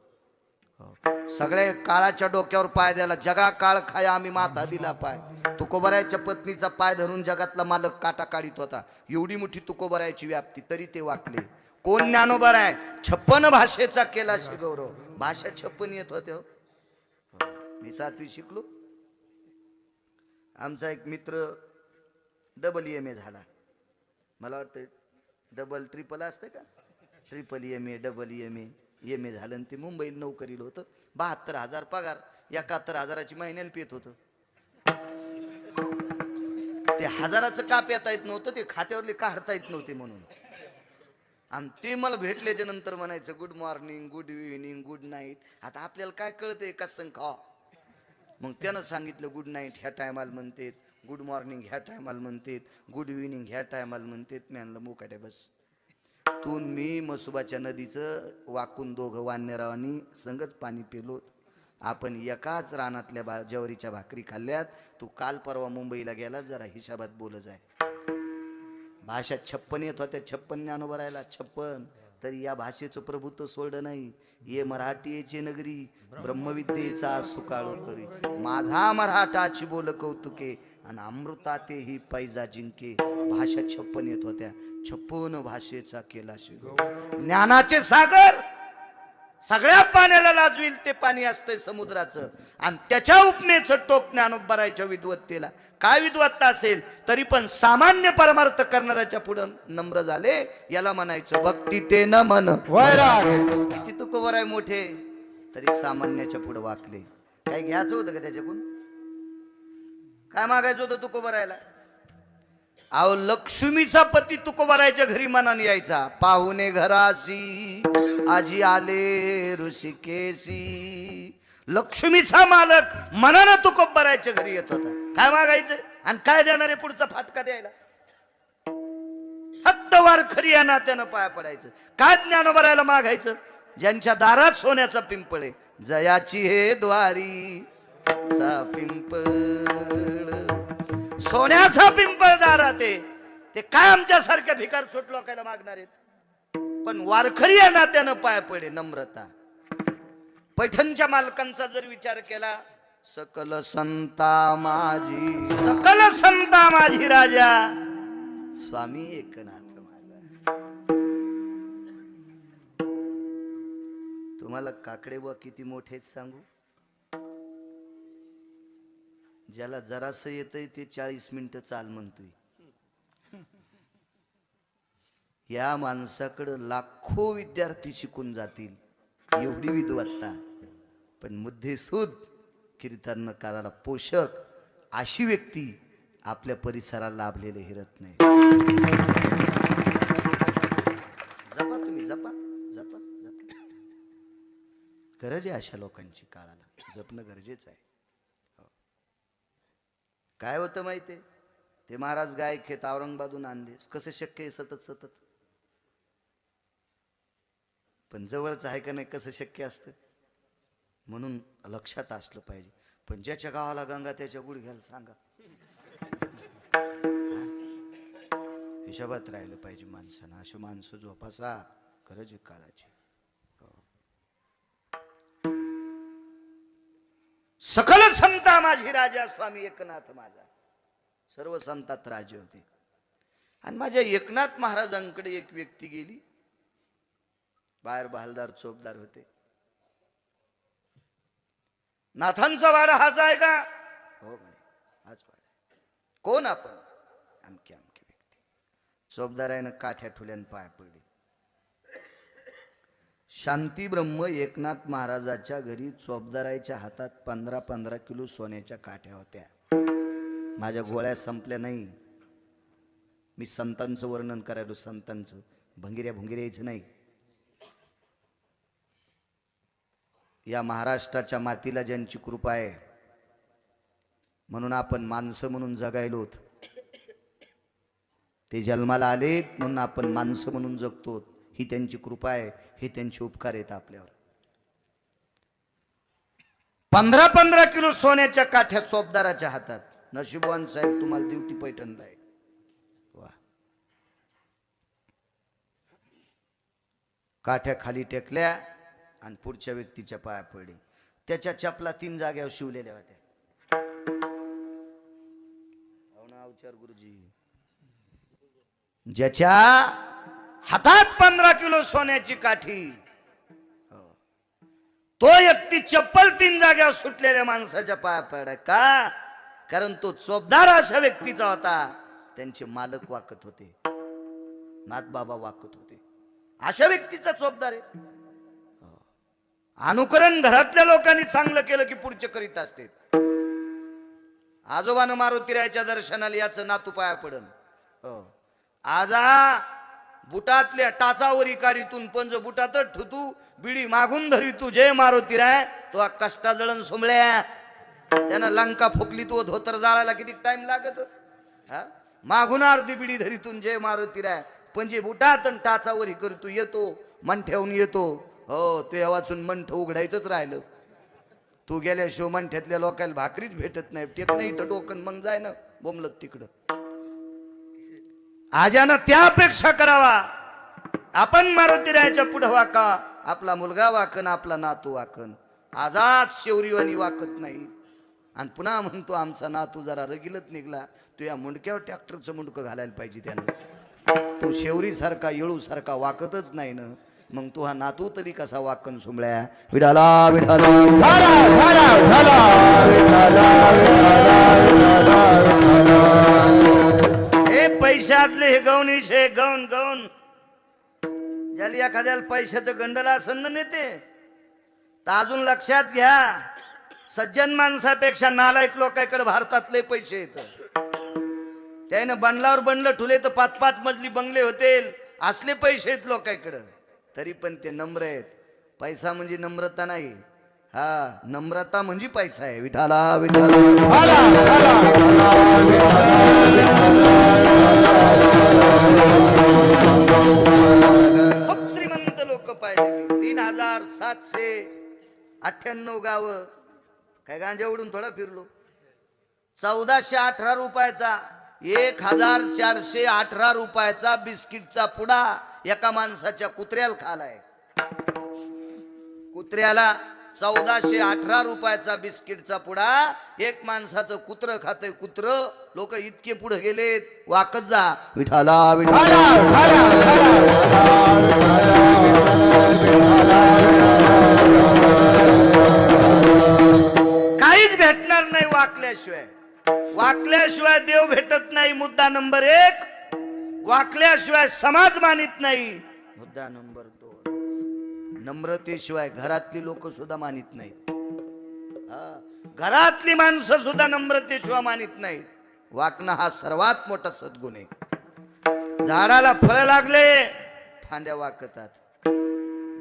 सगळे काळाच्या डोक्यावर पाय द्यायला, जगा काळ खाया आम्ही माथा दिला पाय. तुकोबरायच्या पत्नीचा पाय धरून जगातला मालक काटा काढीत होता. एवढी मोठी तुकोबरायची व्याप्ती, तरी ते वाकले. कोण ज्ञानोबर आहे? 56 भाषेचा केला गौरव. भाषा 56 येत होते हो. मी 7वी शिकलो. आमचा एक मित्र डबल MA झाला. मला वाटतं डबल ट्रिपल असतं का, ट्रिपल MA डबल MA झालं. आणि ते मुंबईला नोकरीला होतं. 72,000 पगार, 71,000ची महिन्याला पेत होतं. ते 1000चं का पेता येत नव्हतं, ते खात्यावरले काढता येत नव्हते म्हणून. आणि ते मला भेटल्याच्या नंतर म्हणायचं good morning, good evening, good night. आता आपल्याला काय कळतंय का संखा. मग त्यानं सांगितलं गुड नाईट ह्या टायमाला म्हणतात, गुड मॉर्निंग ह्या टायमाला म्हणतात, गुड इव्हिनिंग ह्या टायमाला म्हणतात. मी आणलं मुकाट्या बस. तू मी मसुबाच्या नदीचं वाकून दोघं वान्यरावांनी संगत पाणी पिलो. आपण एकाच रानातल्या ज्वारीच्या भाकरी खाल्ल्यात. तू काल परवा मुंबईला गेला, जरा हिशाबात बोल जाय. भाषा 56 येत होत्या. 56 ज्ञानोबा राहिला 56. तरी या भाषेचं प्रभुत्व सोडलं नाही. ये मराठीचे नगरी ब्रह्मविद्येचा सुकाळू करी. माझा मराठाची बोल कौतुके आणि अमृता ते ही पैजा जिंके. भाषा 56 येत होत्या. 56 भाषेचा केला शिगो. ज्ञानाचे सागर सगळ्या पाण्याला लाजवील ते पाणी असतंय समुद्राचं. आणि त्याच्या उपमेचं टोक ज्ञानोबरायच्या विद्वत्तेला. काय विद्वत्ता असेल तरी पण सामान्य परमार्थ करणाऱ्याच्या पुढं नम्र झाले. याला म्हणायचं भक्ती ते न मन वैराग. किती तुकोबर आहे मोठे, तरी सामान्याच्या पुढे वाकले. काय घ्यायचं होतं का त्याच्याकडून? काय मागायचं होतं तुकोबरायला? अहो, लक्ष्मीचा पती तुकोबरायच्या घरी मनाने यायचा. पाहुणे घराशी आजी आले ऋषिकेशी. लक्ष्मीचा मालक मनानं तुकोबरायच्या घरी येत होता. काय मागायचं आणि काय देणारे पुढचा फाटका द्यायला? फक्त वारखरी या नात्यानं पाया पडायचं. काय ज्ञानोबरायला मागायचं? ज्यांच्या दारात सोन्याचा पिंपळ, जयाची हे द्वारी चा पिंपळ. सोन्याचा पिंपळ दारात आहे. ते काय आमच्या सारख्या भिकार छोट लोकांना मागणार आहेत? पण वारखरी या नात्यानं पाय पडे. नम्रता. पैठणच्या मालकांचा जर विचार केला, सकल संता माझी, सकल संता माझी राजा स्वामी एकनाथ माझा. तुम्हाला काकडे व किती मोठे सांगू? ज्याला जरासं येतंय ते 40 मिनिटं चाल म्हणतोय. या माणसाकडं लाखो विद्यार्थी शिकून जातील, एवढी विद्वत्ता. पण मुद्देसूद कीर्तनकाराला पोषक अशी व्यक्ती आपल्या परिसराला लाभलेले हिरत नाही. जपा तुम्ही, जपा जपा जपा. गरज आहे अशा लोकांची. काळाला जपणं गरजेचं आहे. काय होतं माहितीये? ते महाराज गाय खेत औरंगाबादून आणले. कसं शक्य आहे सतत सतत? पण जवळच आहे का नाही, कसं शक्य असतं? म्हणून लक्षात असलं पाहिजे. पण ज्याच्या गावाला गंगा त्याच्या गुडघ्याला सांगा. हिशोबात राहिलं पाहिजे माणसानं. अशी माणसं जोपासा, गरज आहे काळाची. सकल संता माझी राजा स्वामी एकनाथ माझा. सर्व संतात राजे होते. आणि माझ्या एकनाथ महाराजांकडे एक व्यक्ती गेली. बाहेर बहालदार चोपदार होते. नाथांचा वाडा हाच आहे का? हो म्हणे, हाच वाडा. कोण आपण? अमके अमके व्यक्ती. चोपदारानं काठ्या ठुल्यान पाय पडले. शांती ब्रह्म एकनाथ महाराजाच्या घरी चोपदाराच्या हातात 15-15 किलो सोन्याच्या काठ्या होत्या. माझ्या गोळ्या संपल्या नाही. मी संतांचं वर्णन करायलो. संतांचं भंगिऱ्या भुंगिऱ्याचं नाही. या महाराष्ट्राच्या मातीला ज्यांची कृपा आहे म्हणून आपण माणसं म्हणून जगायलोत. ते जन्माला आलेत म्हणून आपण माणसं म्हणून जगतो. ही त्यांची कृपा आहे, हे त्यांचे उपकार आहेत आपल्यावर. 15-15 किलो सोन्याच्या काठ्या चोपदाराच्या हातात. नशिबवान साहेब, तुम्हाला ड्युटी पैठणला आहे. वा. काठ्या खाली टेकल्या आणि पुढच्या व्यक्तीच्या पाया पडली. त्याच्या चपला 3 जागेवर शिवलेल्या होत्या. गुरुजी, ज्याच्या हातात 15 किलो सोन्याची काठी, तो व्यक्ती चप्पल 3 जागेवर सुटलेल्या माणसाच्या पाया पडाय का? कारण तो चोपदार अशा व्यक्तीचा होता. त्यांचे मालक वाकत होते, नाथबाबा वाकत होते. अशा व्यक्तीचा चोपदार आहे. अनुकरण घरातल्या लोकांनी चांगलं केलं की पुढचे करीत असते. आजोबानं मारुतीरायाच्या दर्शनाला याचं नातू पाया पडन. आजा बुटातल्या टाचावरी काढीतून पंज बुटातच ठुतू, बिडी मागून धरी तू जय मारुतीराय. तो कष्टा जळण सोमल्या, त्यानं लंका फुकली. तो धोतर जाळायला किती टाइम लागत. मागून अर्धी बिडी धरीतून जय मारुतीराय, पंजे बुटात टाचावरी करतो येतो, मन ठेवून येतो. हो, ते वाचून मंठ उघडायचंच राहिलं. तू गेल्याशिवाय मंठ्यातल्या लोकांना भाकरीच भेटत नाही. टेक नाही तर टोकन मग जाय ना बोंबलत तिकडं. आजानं त्यापेक्षा करावा. आपण मारुतीरायाच्या पुढे वाका, आपला मुलगा वाकन, आपला नातू वाकन. आजाद शेवरीवानी वाकत नाही. आणि पुन्हा म्हणतो आमचा नातू जरा रगीलत निघला, तू या मुंडक्यावर ट्रॅक्टरचं मुंडकं घालायला पाहिजे त्यानं. तो शेवरी सारखा येळू सारखा वाकतच नाही ना. मग तू हा नातू तरी कसा वाकन सुमळ्या. विडाला विडाला हे पैशातले हे गौनीशे गौन गौन. ज्याला एखाद्याला पैशाचं गंडला असं नेते तर अजून लक्षात घ्या, सज्जन माणसापेक्षा नालायक लोकांकडे भारतातले पैसे येत. त्यानं बंगलावर बनलं ठुले तर 5-5 मजली बंगले होते. असले पैसे आहेत लोकांकडे. तरी पण ते नम्र आहेत. पैसा म्हणजे नम्रता नाही. हा, नम्रता म्हणजे पैसा आहे. विठाला विठाला खूप श्रीमंत लोक पाहिले. 3798 गाव. काय गांजा उडून थोडा फिरलो. 1418 रुपयाचा, 1418 रुपयाचा बिस्किटचा पुडा एका माणसाच्या कुत्र्याला खालाय. कुत्र्याला 1418 रुपयाचा बिस्किटचा पुडा एक माणसाचं कुत्र खातंय. कुत्र लोक इतके पुढे गेलेत. वाकत जा विठाला विठाला. काहीच भेटणार नाही वाकल्याशिवाय. वाकल्याशिवाय देव भेटत नाही. मुद्दा नंबर 1. वाकल्याशिवाय समाज मानित नाही. मुद्दा नंबर 2. नम्रतेशिवाय घरातली लोक सुद्धा मानित नाहीत. घरातली माणसं सुद्धा नम्रतेशिवाय मानित नाहीत. वाकणं हा सर्वात मोठा सद्गुण आहे. झाडाला फळ लागले फांद्या वाकतात.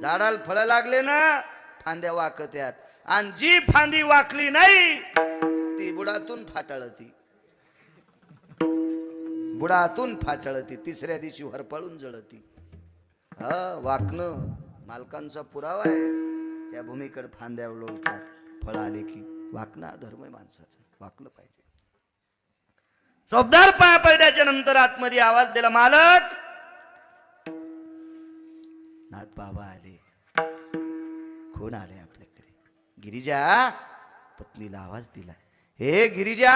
झाडाला फळ लागले ना फांद्या वाकत्यात. आणि जी फांदी वाकली नाही ती बुडातून फाटाळती. बुडातून फाटाळती. तिसऱ्या दिवशी हरपळून जळती. वाकणं मालकांचा पुरावा आहे. त्या भूमीकडे फांद्या लोळतात. फळ आले की वाकणं धर्म आहे माणसाचा. वाकलं पाहिजे. चोपदार पाया पडल्याच्या नंतर आतमध्ये आवाज दिला, मालक. नाथ बाबा आले. कोण आले आपल्याकडे? गिरिजा. पत्नीला आवाज दिला, हे गिरिजा.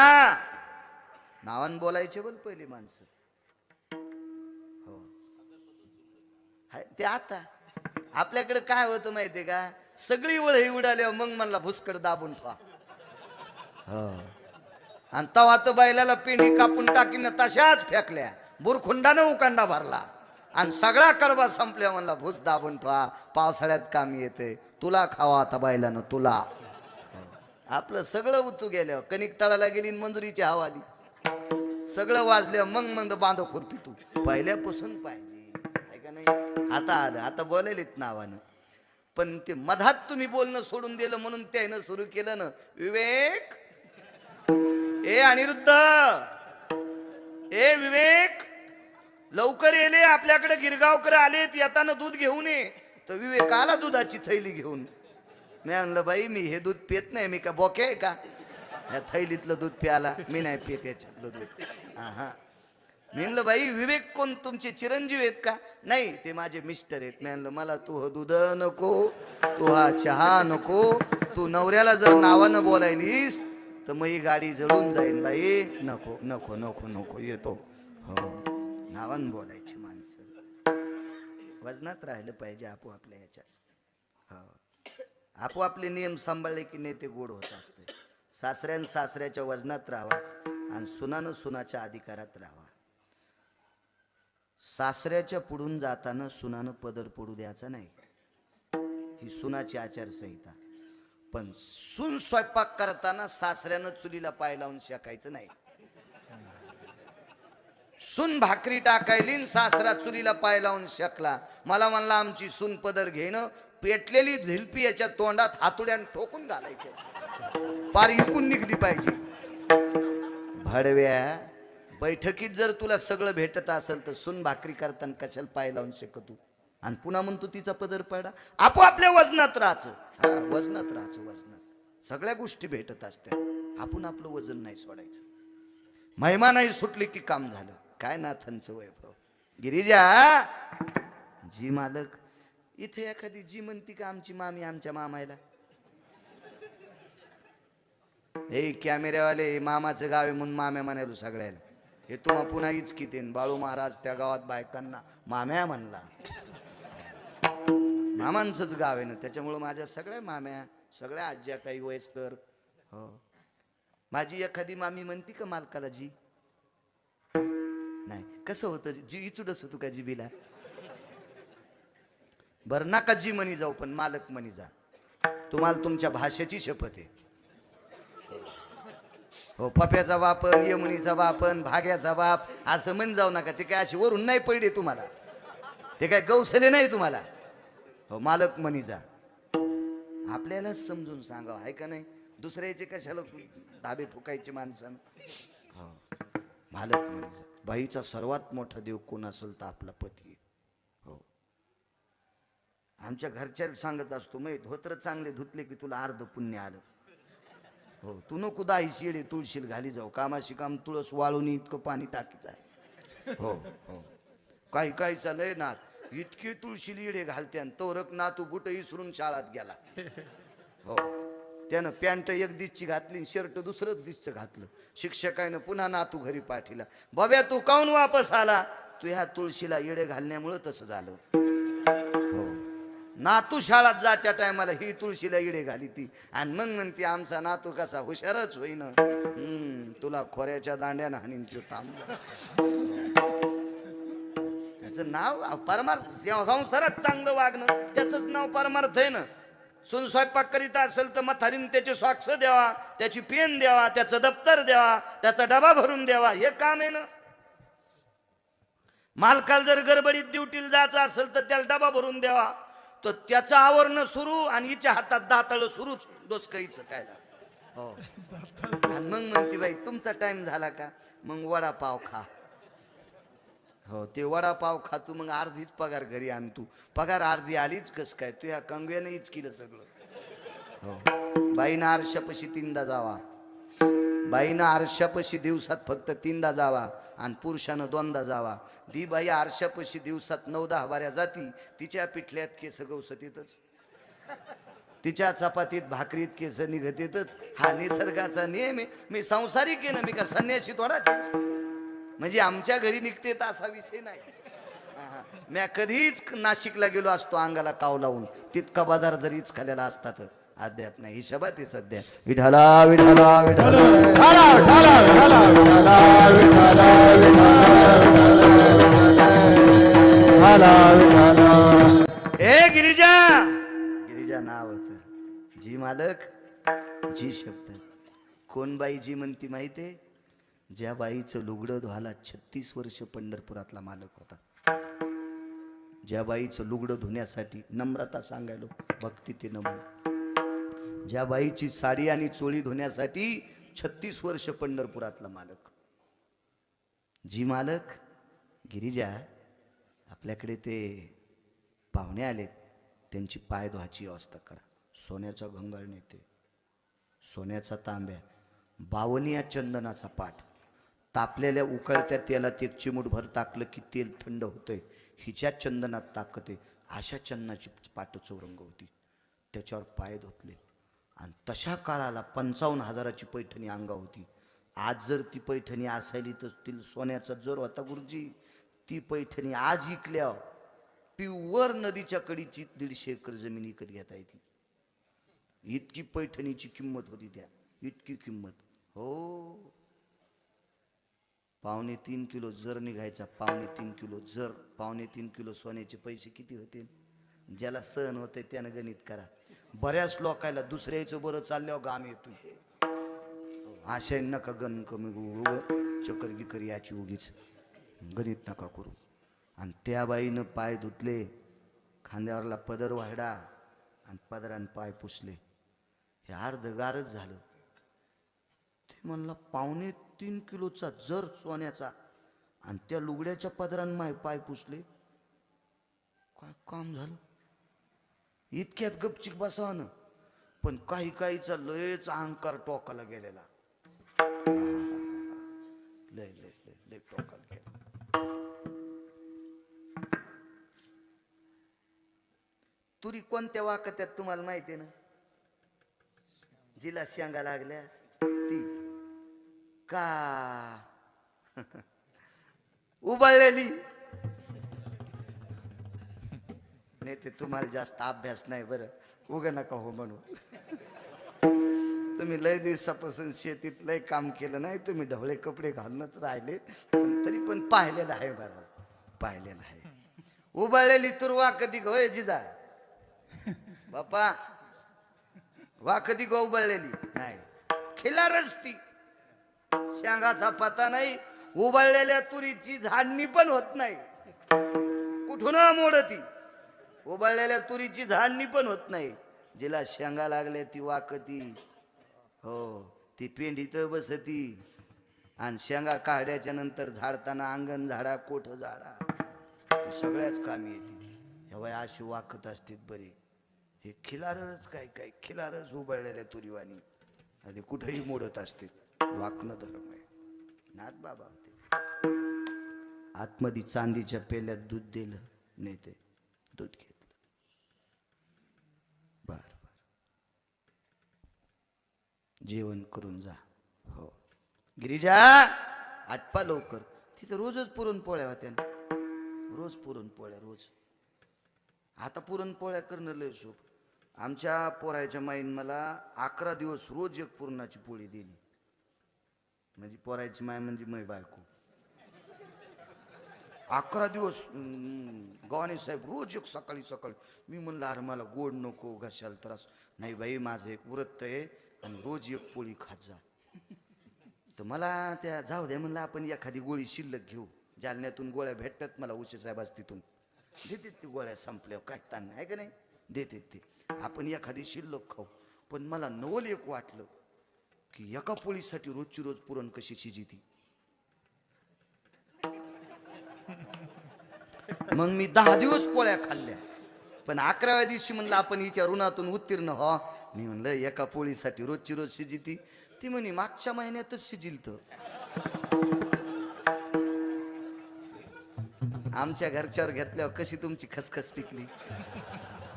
नावान बोलायचे बोल पहिले माणसं. हो ते आता आपल्याकडे काय होतं माहितीये का, सगळी वळ उडाल्या मग म्हणला भुसकड दाबून ठेवा. हो, आणि तवा तर बैलाला पिणी कापून टाकीन तशाच फेकल्या. बुरखुंडानं उकांडा भरला आणि सगळा कडबा संपल्या. म्हणला भुस दाबून ठेवा, पावसाळ्यात काम येते. तुला खावा आता बैलानं तुला. आपलं सगळं उतू गेल्या. कणिक तळाला गेली मंजुरीची हवाली. सगळं वाजल्या मग बांधव खुरपी. तू पहिल्यापासून पाहिजे का नाही. आता आलं, आता बोलायलेत नावानं. पण ते मधात तुम्ही बोलणं सोडून दिलं म्हणून त्यानं सुरू केलं ना. विवेक. ए अनिरुद्ध. ए विवेक, लवकर येले. आपल्याकडे गिरगावकर आलेत. येताना दूध घेऊन ये. तर विवेक आला दुधाची थैली घेऊन. मी म्हणलं बाई मी हे दूध पेत नाही. मी का बोके आहे का? या थैलीतलं दूध प्याला, मी नाही पित याच्यातलं दूध. हा मी म्हणलं बाई विवेक कोण तुमचे चिरंजीव आहेत का? नाही ते माझे मिस्टर आहेत. मी म्हणलं मला तू हा दूध नको, तू हा चहा नको, तू नवऱ्याला जर नावानं बोलायलीस तर मग ही गाडी जळून जाईन बाई. नको नको नको नको येतो. हो नावानं बोलायची माणसं. वजनात राहिलं पाहिजे आपोआपल्या ह्याच्यात. हो आपोआपले नियम सांभाळले की नाही ते गोड होत असते. सासऱ्यान सासऱ्याच्या वजनात राहावा आणि सुनानं सुनाच्या अधिकारात राहावा. सासऱ्याच्या पुढून जाताना सुनानं पदर पडू द्यायचा नाही, ही सुनाची आचारसंहिता. पण सून स्वयंपाक करताना सासऱ्यानं चुलीला पाय लावून शेकायचं नाही. सून भाकरी टाकायली सासरा चुलीला पाय लावून शेकला, मला म्हणला आमची सून पदर घेणं, पेटलेली धिलपी याच्या तोंडात हातुड्यान ठोकून घालायचे, पार इकून निघली पाहिजे. भडव्या बैठकीत जर तुला सगळं भेटत असेल तर सून भाकरी करताना कशाला पाय लावून शेकतो आणि पुन्हा म्हणतो तिचा पदर पडा. आपोआपल्या वजनात राहायचं. हा वजनात राहायचं. वजनात सगळ्या गोष्टी भेटत असतात, आपण आपलं वजन नाही सोडायचं. महिमा नाही सुटली की काम झालं. काय नाथांचं वैभव. गिरिजा जी मालक इथे एखादी जी म्हणती का आमची मामी आमच्या मामायला, हे कॅमेऱ्यावाले मामाचं गाव आहे म्हणून माम्या म्हणालो सगळ्याला. हे तुम्हा पुन्हा इचकिते. बाळू महाराज त्या गावात बायकांना माम्या म्हणला. मामांचंच गाव आहे ना, त्याच्यामुळं माझ्या सगळ्या माम्या, सगळ्या आज्या काही वयस्कर. हो माझी एखादी मामी म्हणती का मालकाला जी? नाही. कसं होतं जी इचुडस होतो का जीबीला? बरं नका जी म्हणी जाऊ पण मालक म्हणी जा. तुम्हाला तुमच्या भाषेची शपथ आहे. हो पप्याचा बापन, यमुनीचा बापन, भाग्याचा बाप असं म्हण जाऊ नका. ते काय अशी वरून नाही पडले तुम्हाला, ते काय गौसले नाही तुम्हाला. हो मालक म्हणी जा. आपल्यालाच समजून सांगावं आहे का नाही, दुसऱ्याचे कशाला धाबे फुकायचे माणसं. हो मालक म्हणी जा. बाईचा सर्वात मोठा देव कोण असेल तर आपला पती. हो आमच्या घरच्याला सांगत असतो, मग धोत्र चांगले धुतले की तुला अर्ध पुण्य आलं. हो तू नको दाही शिडे तुळशील घाली जाऊ, कामाशी काम तुळस वाळून इतकं पाणी टाकीचं आहे. हो हो काही काही चालय ना इतके तुळशील इडे घालते आणि तोरक नातू बुट इसरून शाळात गेला. हो त्यानं पॅन्ट एक दिसची घातली, शर्ट दुसरंच दिसचं घातलं. शिक्षकानं पुन्हा नातू घरी पाठीला, बाब्या तू काऊन वापस आला? तू ह्या तुळशीला इडे घालण्यामुळं तसं झालं. हो नातू शाळेत जायच्या टायमाला ही तुळशीला इडे घाली ती आणि मग म्हणते आमचा नातू कसा हुशारच होईन. तुला खोऱ्याच्या दांड्यानं हाणीन तो थांबला. त्याचं नाव परमार्थ. संसारात चांगलं वागणं त्याचं नाव परमार्थ आहे ना. सून स्वयंपाक करीत असेल तर म्हातारीन त्याचे सॉक्स द्यावा, त्याची पेन द्यावा, त्याचं दप्तर द्यावा, त्याचा डबा भरून द्यावा, हे काम आहे ना. मालकाला जर गडबडीत ड्युटीला जायचं असेल तर त्याला डबा भरून द्यावा, तर त्याचं आवरणं सुरू आणि हिच्या हातात दाताळ सुरूच डोसकायचं काय. हो आणि मग म्हणते बाई तुमचा टाइम झाला का, मग वडापाव खा. हो ते वडापाव खा तू, मग अर्धीच पगार घरी आण. तू पगार अर्धी आलीच कस काय, तू ह्या कंगव्यानेच केलं सगळं. हो बाईनं आरशापाशी 3दा जावा. बाईनं आरशापाशी दिवसात फक्त 3दा जावा आणि पुरुषानं 2दा जावा. दी बाई आरशापाशी दिवसात 9-10 बाऱ्या जाती. तिच्या पिठल्यात केस गवसतीतच, तिच्या चपातीत भाकरीत केस निघतीतच. हा निसर्गाचा नियम आहे. मी संसारिक आहे ना, मी का संन्याशी थोडाच. म्हणजे आमच्या घरी निघते तर असा विषय नाही. मी कधीच नाशिकला गेलो असतो अंगाला काव लावून, तितका बाजार जरीच खाल्लेला असतात अद्याप नाही. ही शबत आहे सध्या. विठाला विठाला विठाला ए गिरिजा. गिरिजा नाव होत. जी मालक जी शब्द. कोण बाई जी म्हणती माहितीये? ज्या बाईचं लुगडं धुवायला 36 वर्ष पंढरपुरातला मालक होता. ज्या बाईचं लुगडं धुण्यासाठी नम्रता सांगायलो भक्ती ते नमन. ज्या बाईची साडी आणि चोळी धुण्यासाठी 36 वर्ष पंढरपुरातला मालक. जी मालक गिरिजा. आपल्याकडे ते पाहुणे आलेत, त्यांची पाय धुवायची व्यवस्था करा. सोन्याचा घंगाळ नेते, सोन्याचा तांब्या, बावनिया चंदनाचा पाठ, तापलेल्या उकळत्या तेलात एक चिमूटभर टाकलं की तेल थंड होतंय, हिच्या चंदनात ताकद आहे, अशा चंदनाची पाट चौरंग होती. त्याच्यावर पाय धुतले आणि तशा काळाला 55,000ची पैठणी अंगा होती. आज जर ती पैठणी असायली तर ती सोन्याचा जोर होता गुरुजी. ती पैठणी आज इकल्या प्युअर नदीच्या कडीची 150 एकर जमीन विकत घेता येते. इतकी पैठणीची किंमत होती त्या, इतकी किंमत. हो, 3.25 किलो जर निघायचा, 3.25 किलो जर, 3.25 किलो सोन्याचे पैसे किती होते? ज्याला सहन होते त्यानं गणित करा. बऱ्याच लोकायला दुसऱ्याचं बरं चालल्यावर घाम येतो. आशय नका गण कमी चक्कर गिकर याची उगीच गणित नका करू. आणि त्या बाईनं पाय धुतले, खांद्यावरला पदर वाढा आणि पदरानं पाय पुसले. हे अर्धगारच झालं. ते म्हणला 3.25 किलोचा जर सोन्याचा आणि त्या लुगड्याच्या पदरानं माय पाय पुसले. काय काम झालं? इतक्यात गपचिक बसावं. पण काही काहीचा लयच अहंकार टोकाला गेलेला. लय लय लय लय टोकाला गेला. तुरी कोणत्या वाकत्यात तुम्हाला माहिती आहे ना? जिला शेंगा लागल्या ती का उबळलेली. नाही ते तुम्हाला जास्त अभ्यास नाही बरं, उगा नका हो म्हणून. तुम्ही लय दिवसापासून शेतीत लय काम केलं नाही, तुम्ही ढवळे कपडे घालूनच राहिले, पण तरी पण पाहिलेलं आहे बरं, पाहिलेलं आहे. उबळलेली तूर वा कधी होय जिजा बापा, वा कधी गो उबळलेली नाही, खिलारच ती. शेंगाचा पता नाही, उबळलेल्या तुरीची झाडणी पण होत नाही. कुठून मोडती? उबळलेल्या तुरीची झाडणी पण होत नाही. जिला शेंगा लागल्या ती वाकती. हो, ती पेंडीत बसती आणि शेंगा काढ्याच्या नंतर झाडताना अंगण झाडा, कोठ झाडा, ती सगळ्याच कामी येते. ह्या अशी वाकत असते बरी. हे खिलारच काय काय, खिलारच उबळलेल्या तुरीवाणी आणि कुठेही मोडत असते. वाकणं धर्म आहे. नाथ बाबा होते. आतमध्ये चांदीच्या पेल्यात दूध दिलं, नाही ते दूध घेतलं. बर बर, जेवण करून जा. हो गिरिजा, आटपा लवकर. तिथं रोजच पुरणपोळ्या होत्या ना, रोज पुरणपोळ्या रोज. आता पुरणपोळ्या करणं लय सोप. आमच्या पोरायच्या माईन मला 11 दिवस रोज एक पुरणाची पोळी दिली. म्हणजे पोरायची माय म्हणजे मै बायको. 11 दिवस गवाने साहेब रोज एक सकाळी सकाळी. मी म्हणलं अरे मला गोड नको, घशाला त्रास. नाही बाई, माझं एक व्रत आहे आणि रोज एक पोळी खात जा. तर मला त्या जाऊ द्या म्हणलं, आपण एखादी गोळी शिल्लक घेऊ. जालन्यातून गोळ्या भेटतात मला उशे साहेबाच, तिथून देतात ती गोळ्या संपल्यावर, काय ताण आहे का नाही, देतात ते. आपण एखादी शिल्लक खाऊ. पण मला नवल एक वाटलं की एका पोळीसाठी रोजची रोज पुरण कशी शिजिती. मग मी 10 दिवस पोळ्या खाल्ल्या. पण 11व्या दिवशी म्हणलं आपण हिच्या ऋणातून उत्तीर्ण हो. मी म्हणलं एका पोळीसाठी रोजची रोज शिजिती. ती म्हणे मागच्या महिन्यातच शिजिल. तर आमच्या घरच्यावर घेतल्यावर कशी तुमची खसखस पिकली.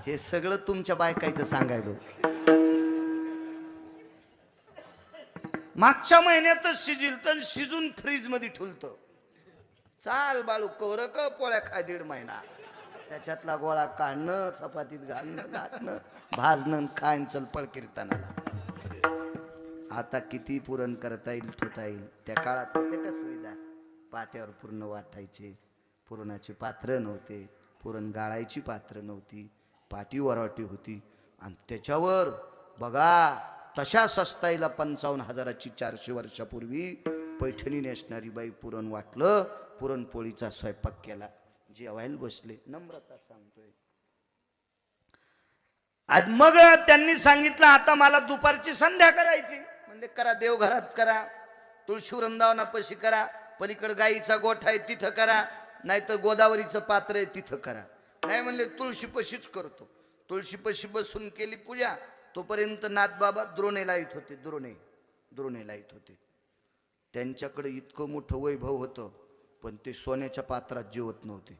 हे सगळं तुमच्या बायकायचं सांगायलो. मागच्या महिन्यातच शिजिल तर शिजून फ्रीज मध्ये ठुलतं. चाल बाळू कवर क पोळ्या खा 1.5 महिना. त्याच्यातला गोळा काढणं, चपातीत घालणं, लाटणं, भाजणं, खायन चल पळ कीर्तनाला. आता किती पुरण करता येईल, ठेवता येईल. त्या काळात होते का सुविधा? पाट्यावर पूर्ण वाटायचे, पुरणाची पात्र नव्हते, पुरण गाळायची पात्र नव्हती, पाटी वराटी होती. आणि त्याच्यावर बघा तशा सस्ताईला 55,000ची 400 वर्षापूर्वी पैठणी नेसणारी बाई पुरण वाटलं, पुरणपोळीचा स्वयंपाक केला, जेवायला बसले. नम्रता सांगतोय. आज मग त्यांनी सांगितलं आता मला दुपारची संध्या करायची. म्हणजे करा, देवघरात करा, तुळशी वृंदावनापाशी करा, पलीकडे गाईचा गोठा आहे तिथं करा, नाही तर गोदावरीचं पात्र आहे तिथं करा. नाही म्हणले तुळशीपाशीच करतो. तुळशीपाशी बसून केली पूजा. तोपर्यंत नाथबाबा द्रोणेला येत होते. द्रोणे द्रोणेला येत होते. त्यांच्याकडे इतकं मोठं वैभव होतं, पण ते सोन्याच्या पात्रात जेवत नव्हते.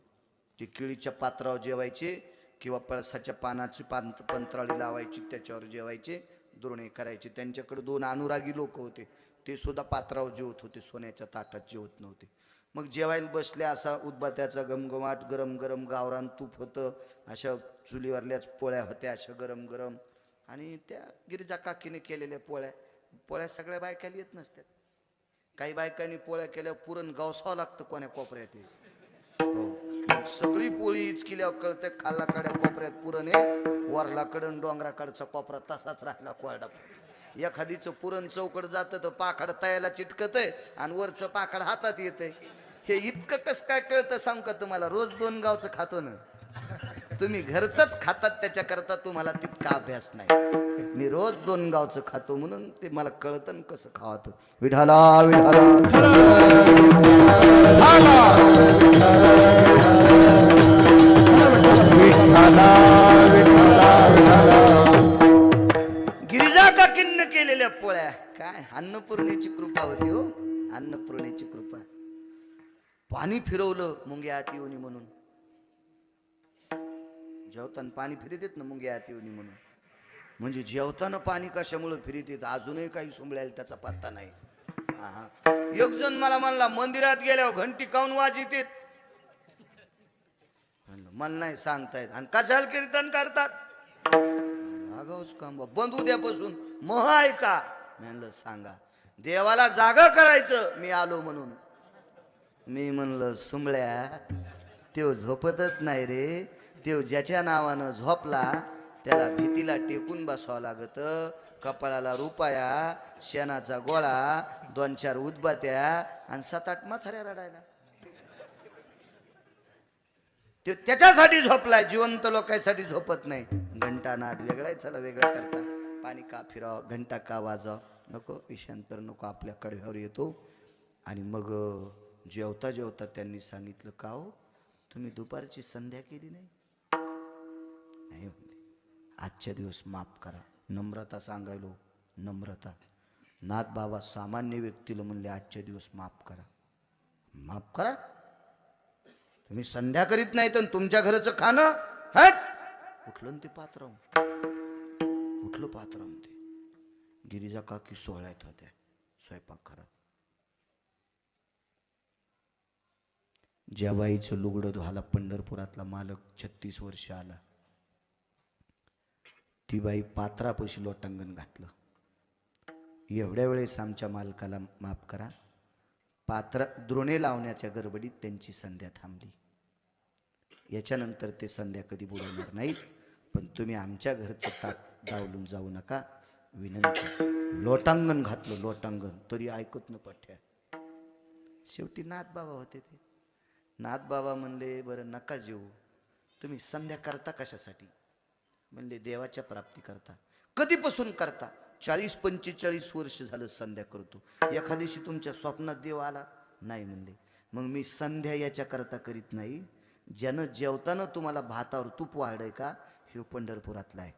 ते केळीच्या पात्रावर जेवायचे किंवा पळसाच्या पानाची पंत्राळी लावायची, त्याच्यावर जेवायचे, द्रोणे करायचे. त्यांच्याकडे 2 अनुरागी लोक होते, ते सुद्धा पात्रावर जेवत होते, सोन्याच्या ताटात जेवत नव्हते. मग जेवायला बसले, असा उदबत्याचा घमघमाट, गरम गरम गावरान तूप होतं, अशा चुलीवरल्याच पोळ्या होत्या, अशा गरम गरम. आणि त्या गिरिजा काकीने केलेल्या पोळ्या सगळ्या बायकाला येत नसतात. काही बायकांनी पोळ्या केल्या, पुरण गावसावं लागतं कोण्या कोपऱ्यात. हो, सगळी पोळी इचकिल्यावर कळते खाल्लाकड्या कोपऱ्यात पुरण आहे, वरलाकडं डोंगराकडचा कोपरा तसाच राहिला कोरडा. एखादीचं पुरण चौकड जातं तर पाखड तयाला चिटकतंय आणि वरचं पाखड हातात येतंय. हे इतकं कसं काय कळतं सांग का तुम्हाला? रोज 2 गावचं खातो ना तुम्ही, घरचंच खातात, त्याच्याकरता तुम्हाला तितका अभ्यास नाही. मी रोज 2 गावचं खातो म्हणून ते मला कळतं ना कसं खावतं. विठाला विठाला गिरिजा काकींनी केलेल्या पोळ्या, काय अन्नपूर्णेची कृपा होती हो, अन्नपूर्णेची कृपा. पाणी फिरवलं मुंग्या आत येऊनी म्हणून. जेवताना पाणी फिरत ना मुंग्या आत येऊनी म्हणून. म्हणजे जेवताना पाणी कशामुळे फिरीत येत अजूनही काही सुंबळ्याला त्याचा पत्ता नाही. एक जण मला म्हणला, मंदिरात गेल्यावर घंटी काऊन वाजित येत? मला नाही सांगतायत. आणि कशाला कीर्तन करतात? आगाऊच काम बा, बंद उद्यापासून मह आहे का? म्हणलं सांगा. देवाला जागा करायचं, मी आलो म्हणून. मी म्हणलं सुंबळ्या, त्यो झोपतच नाही रे, त्यो ज्याच्या नावानं झोपला त्याला भीतीला टेकून बसावं लागत. कपाळाला रुपया, शेणाचा गोळा, 2-4 उदबात्या आणि 7-8 म्हाताऱ्या रडायला. ते त्याच्यासाठी झोपलाय, जिवंत लोकांसाठी झोपत नाही. घंटा नाद वेगळाय, चला वेगळा करता. पाणी का फिरावं, घंटा का वाजाव, नको विषयांतर नको, आपल्या कडव्यावर येतो. आणि मग जेवता जेवता त्यांनी सांगितलं, का हो तुम्ही दुपारची संध्या केली नाही? नाही म्हणले, आजच्या दिवस माफ करा. नम्रता सांगायलो, नम्रता. नाथ बाबा सामान्य व्यक्तीला म्हणले, आजच्या दिवस माफ करा. माफ करा? तुम्ही संध्या करीत नाही तर तुमच्या घरचं खाणं उठलं ते पात्र, उठलं पात्र. ते गिरिजा काकी 16 होत्या स्वयंपाक घरात. ज्या बाईचं लुगडं धुवायला पंढरपुरातला मालक 36 वर्ष आला, ती बाई पात्रापाशी लोटांगण घातलं. एवढ्या वेळेस आमच्या मालकाला माफ करा, पात्र द्रोणे लावण्याच्या गडबडीत त्यांची संध्या थांबली. याच्यानंतर ते संध्या कधी बोलवणार नाहीत. पण तुम्ही आमच्या घरचं ताट डावलून जाऊ नका, विनंती. लोटांगण घातलं, लोटांगण, तरी ऐकत न पठ्या. शेवटी नाथ बाबा होते ते. नाथ बाबा म्हणले, बरं नका जेवू, तुम्ही संध्या करता कशासाठी? म्हणले, देवाच्या प्राप्ती करता. कधीपासून करता? 40-45 वर्ष झालं संध्या करतो. एखाद्याशी तुमच्या स्वप्नात देव आला नाही? म्हणले, मग मी संध्या याच्या करता करीत नाही, ज्यानं जेवताना तुम्हाला भातावर तूप वाढय का, हे पंढरपुरातला आहे.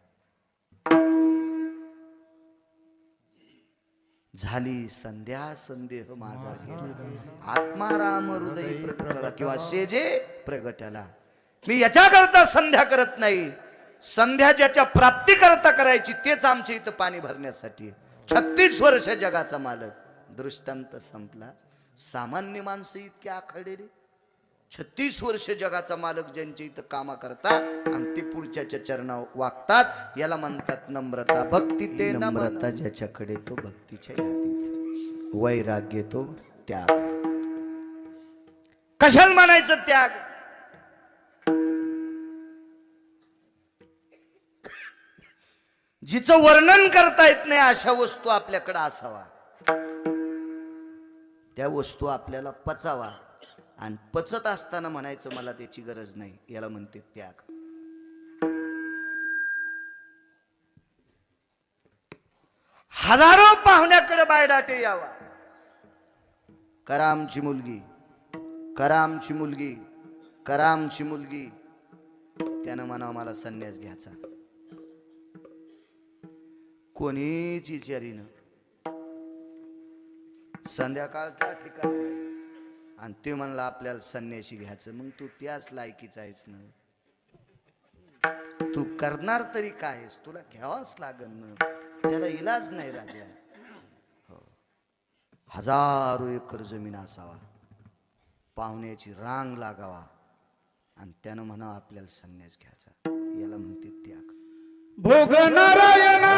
झाली संध्या संदेह माझा गेला, आत्मा राम हृदय प्रगटला, किंवा सेजे प्रगटाला. मी याच्या करता संध्या करत नाही. संध्या ज्याच्या प्राप्ती करता करायची, तेच आमच्या इथं पाणी भरण्यासाठी. 36 वर्ष जगाचा मालक. दृष्टांत संपला. सामान्य माणसं इतके आखडलेली. 36 वर्ष जगाचा मालक ज्यांच्या इथं कामा करता आणि ते पुढच्याच्या चरणावर वागतात, याला म्हणतात नम्रता. भक्ती ते नम्रता ज्याच्याकडे, तो भक्तीच्या यादीत. वैराग्य तो त्याग. कशाला म्हणायचं त्याग? जिचं वर्णन करता येत नाही अशा वस्तू आपल्याकडे असावा. त्या वस्तू आपल्याला पचावा. आणि पचत असताना म्हणायचं मला त्याची गरज नाही, याला म्हणते त्याग. हजारो पाहुण्याकडे बायडाटे यावा, करा आमची मुलगी, करा आमची मुलगी, करा आमची मुलगी. त्यानं म्हणावं मला संन्यास घ्यायचा. कोणीच विचारीनं. संध्याकाळचा ठिकाण नाही. आणि ते म्हणला आपल्याला संन्याशी घ्यायचं. मग तू त्याच लायकीचा आहेस ना. तू करणार तरी काय आहेस, तुला घ्यावाच लागल ना. त्याला इलाज नाही राजा. हो. हजारो एकर जमीन असावा, पाहुण्याची रांग लागावा आणि त्यानं म्हणा आपल्याला संन्यास घ्यायचा. याला म्हणते त्याग. भोग नारायण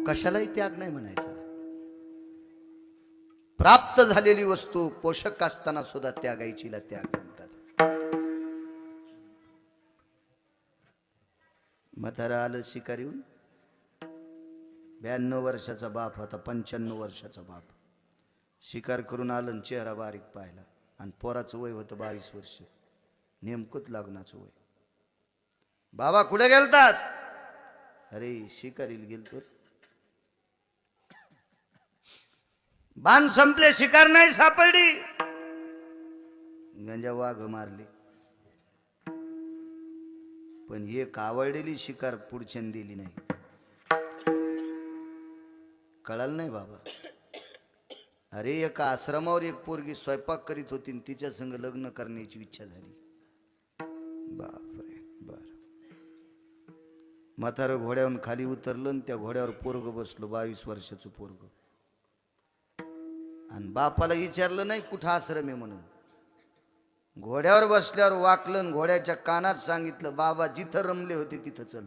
कशालाही त्याग नाही म्हणायचा. प्राप्त झालेली वस्तू पोषक असताना सुद्धा त्यागायचीला त्याग म्हणतात. म्हातारा आलं शिकार येऊन. 92 वर्षाचा बाप होता, 95 वर्षाचा बाप. शिकार करून आलं, चेहरा बारीक पाहिला आणि पोराचं वय होतं 22 वर्ष. नेमकंच लग्नाचं वय. बाबा कुठे गेलतात? अरे शिकारीला गेलतो. बाण संपले, शिकार नाही सापडली. गंजा वाघ मारली, पण एक आवडलेली शिकार पुढच्यान दिली नाही. कळालं नाही बाबा. अरे एका आश्रमावर एक पोरगी स्वयंपाक करीत होती आणि तिच्या संग लग्न करण्याची इच्छा झाली. बापरे. बर. म्हातारं घोड्यावरून खाली उतरलं आणि त्या घोड्यावर पोरग बसलो, 22 वर्षाचं पोरग. आणि बापाला विचारलं नाही कुठं आश्रम आहे म्हणून. घोड्यावर बसल्यावर वाकलं आणि घोड्याच्या कानात सांगितलं, बाबा जिथं रमले होते तिथं चल.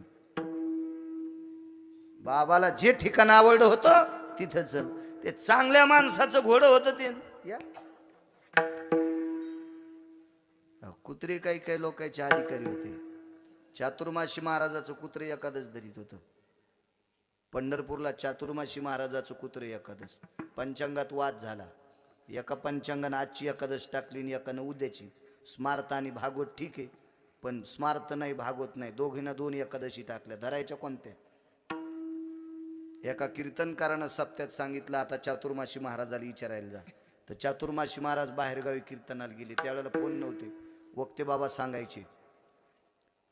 बाबाला जे ठिकाण आवडलं होतं तिथं चल. ते चांगल्या माणसाचं घोडं होतं ते. या कुत्रे काही काही लोकांचे अधिकारी होते. चातुर्माशी महाराजाचं कुत्रे एकादश धरीत होतं. पंढरपूरला चातुर्माशी महाराजाचं कुत्रे एकादश. पंचांगात वाद झाला. एका पंचांगानं आजची एकादश टाकली आणि एकानं उद्याची. स्मार्त आणि भागवत ठीक आहे, पण स्मार्त नाही भागवत नाही, दोघींना 2 एकादशी टाकल्या. धरायच्या कोणत्या? एका कीर्तनकारानं सप्त्यात सांगितलं आता चातुर्माशी महाराजाला विचारायला जा. तर चातुर्माशी महाराज बाहेरगावी कीर्तनाला गेले. त्यावेळेला फोन नव्हते, वक्ते बाबा सांगायचे.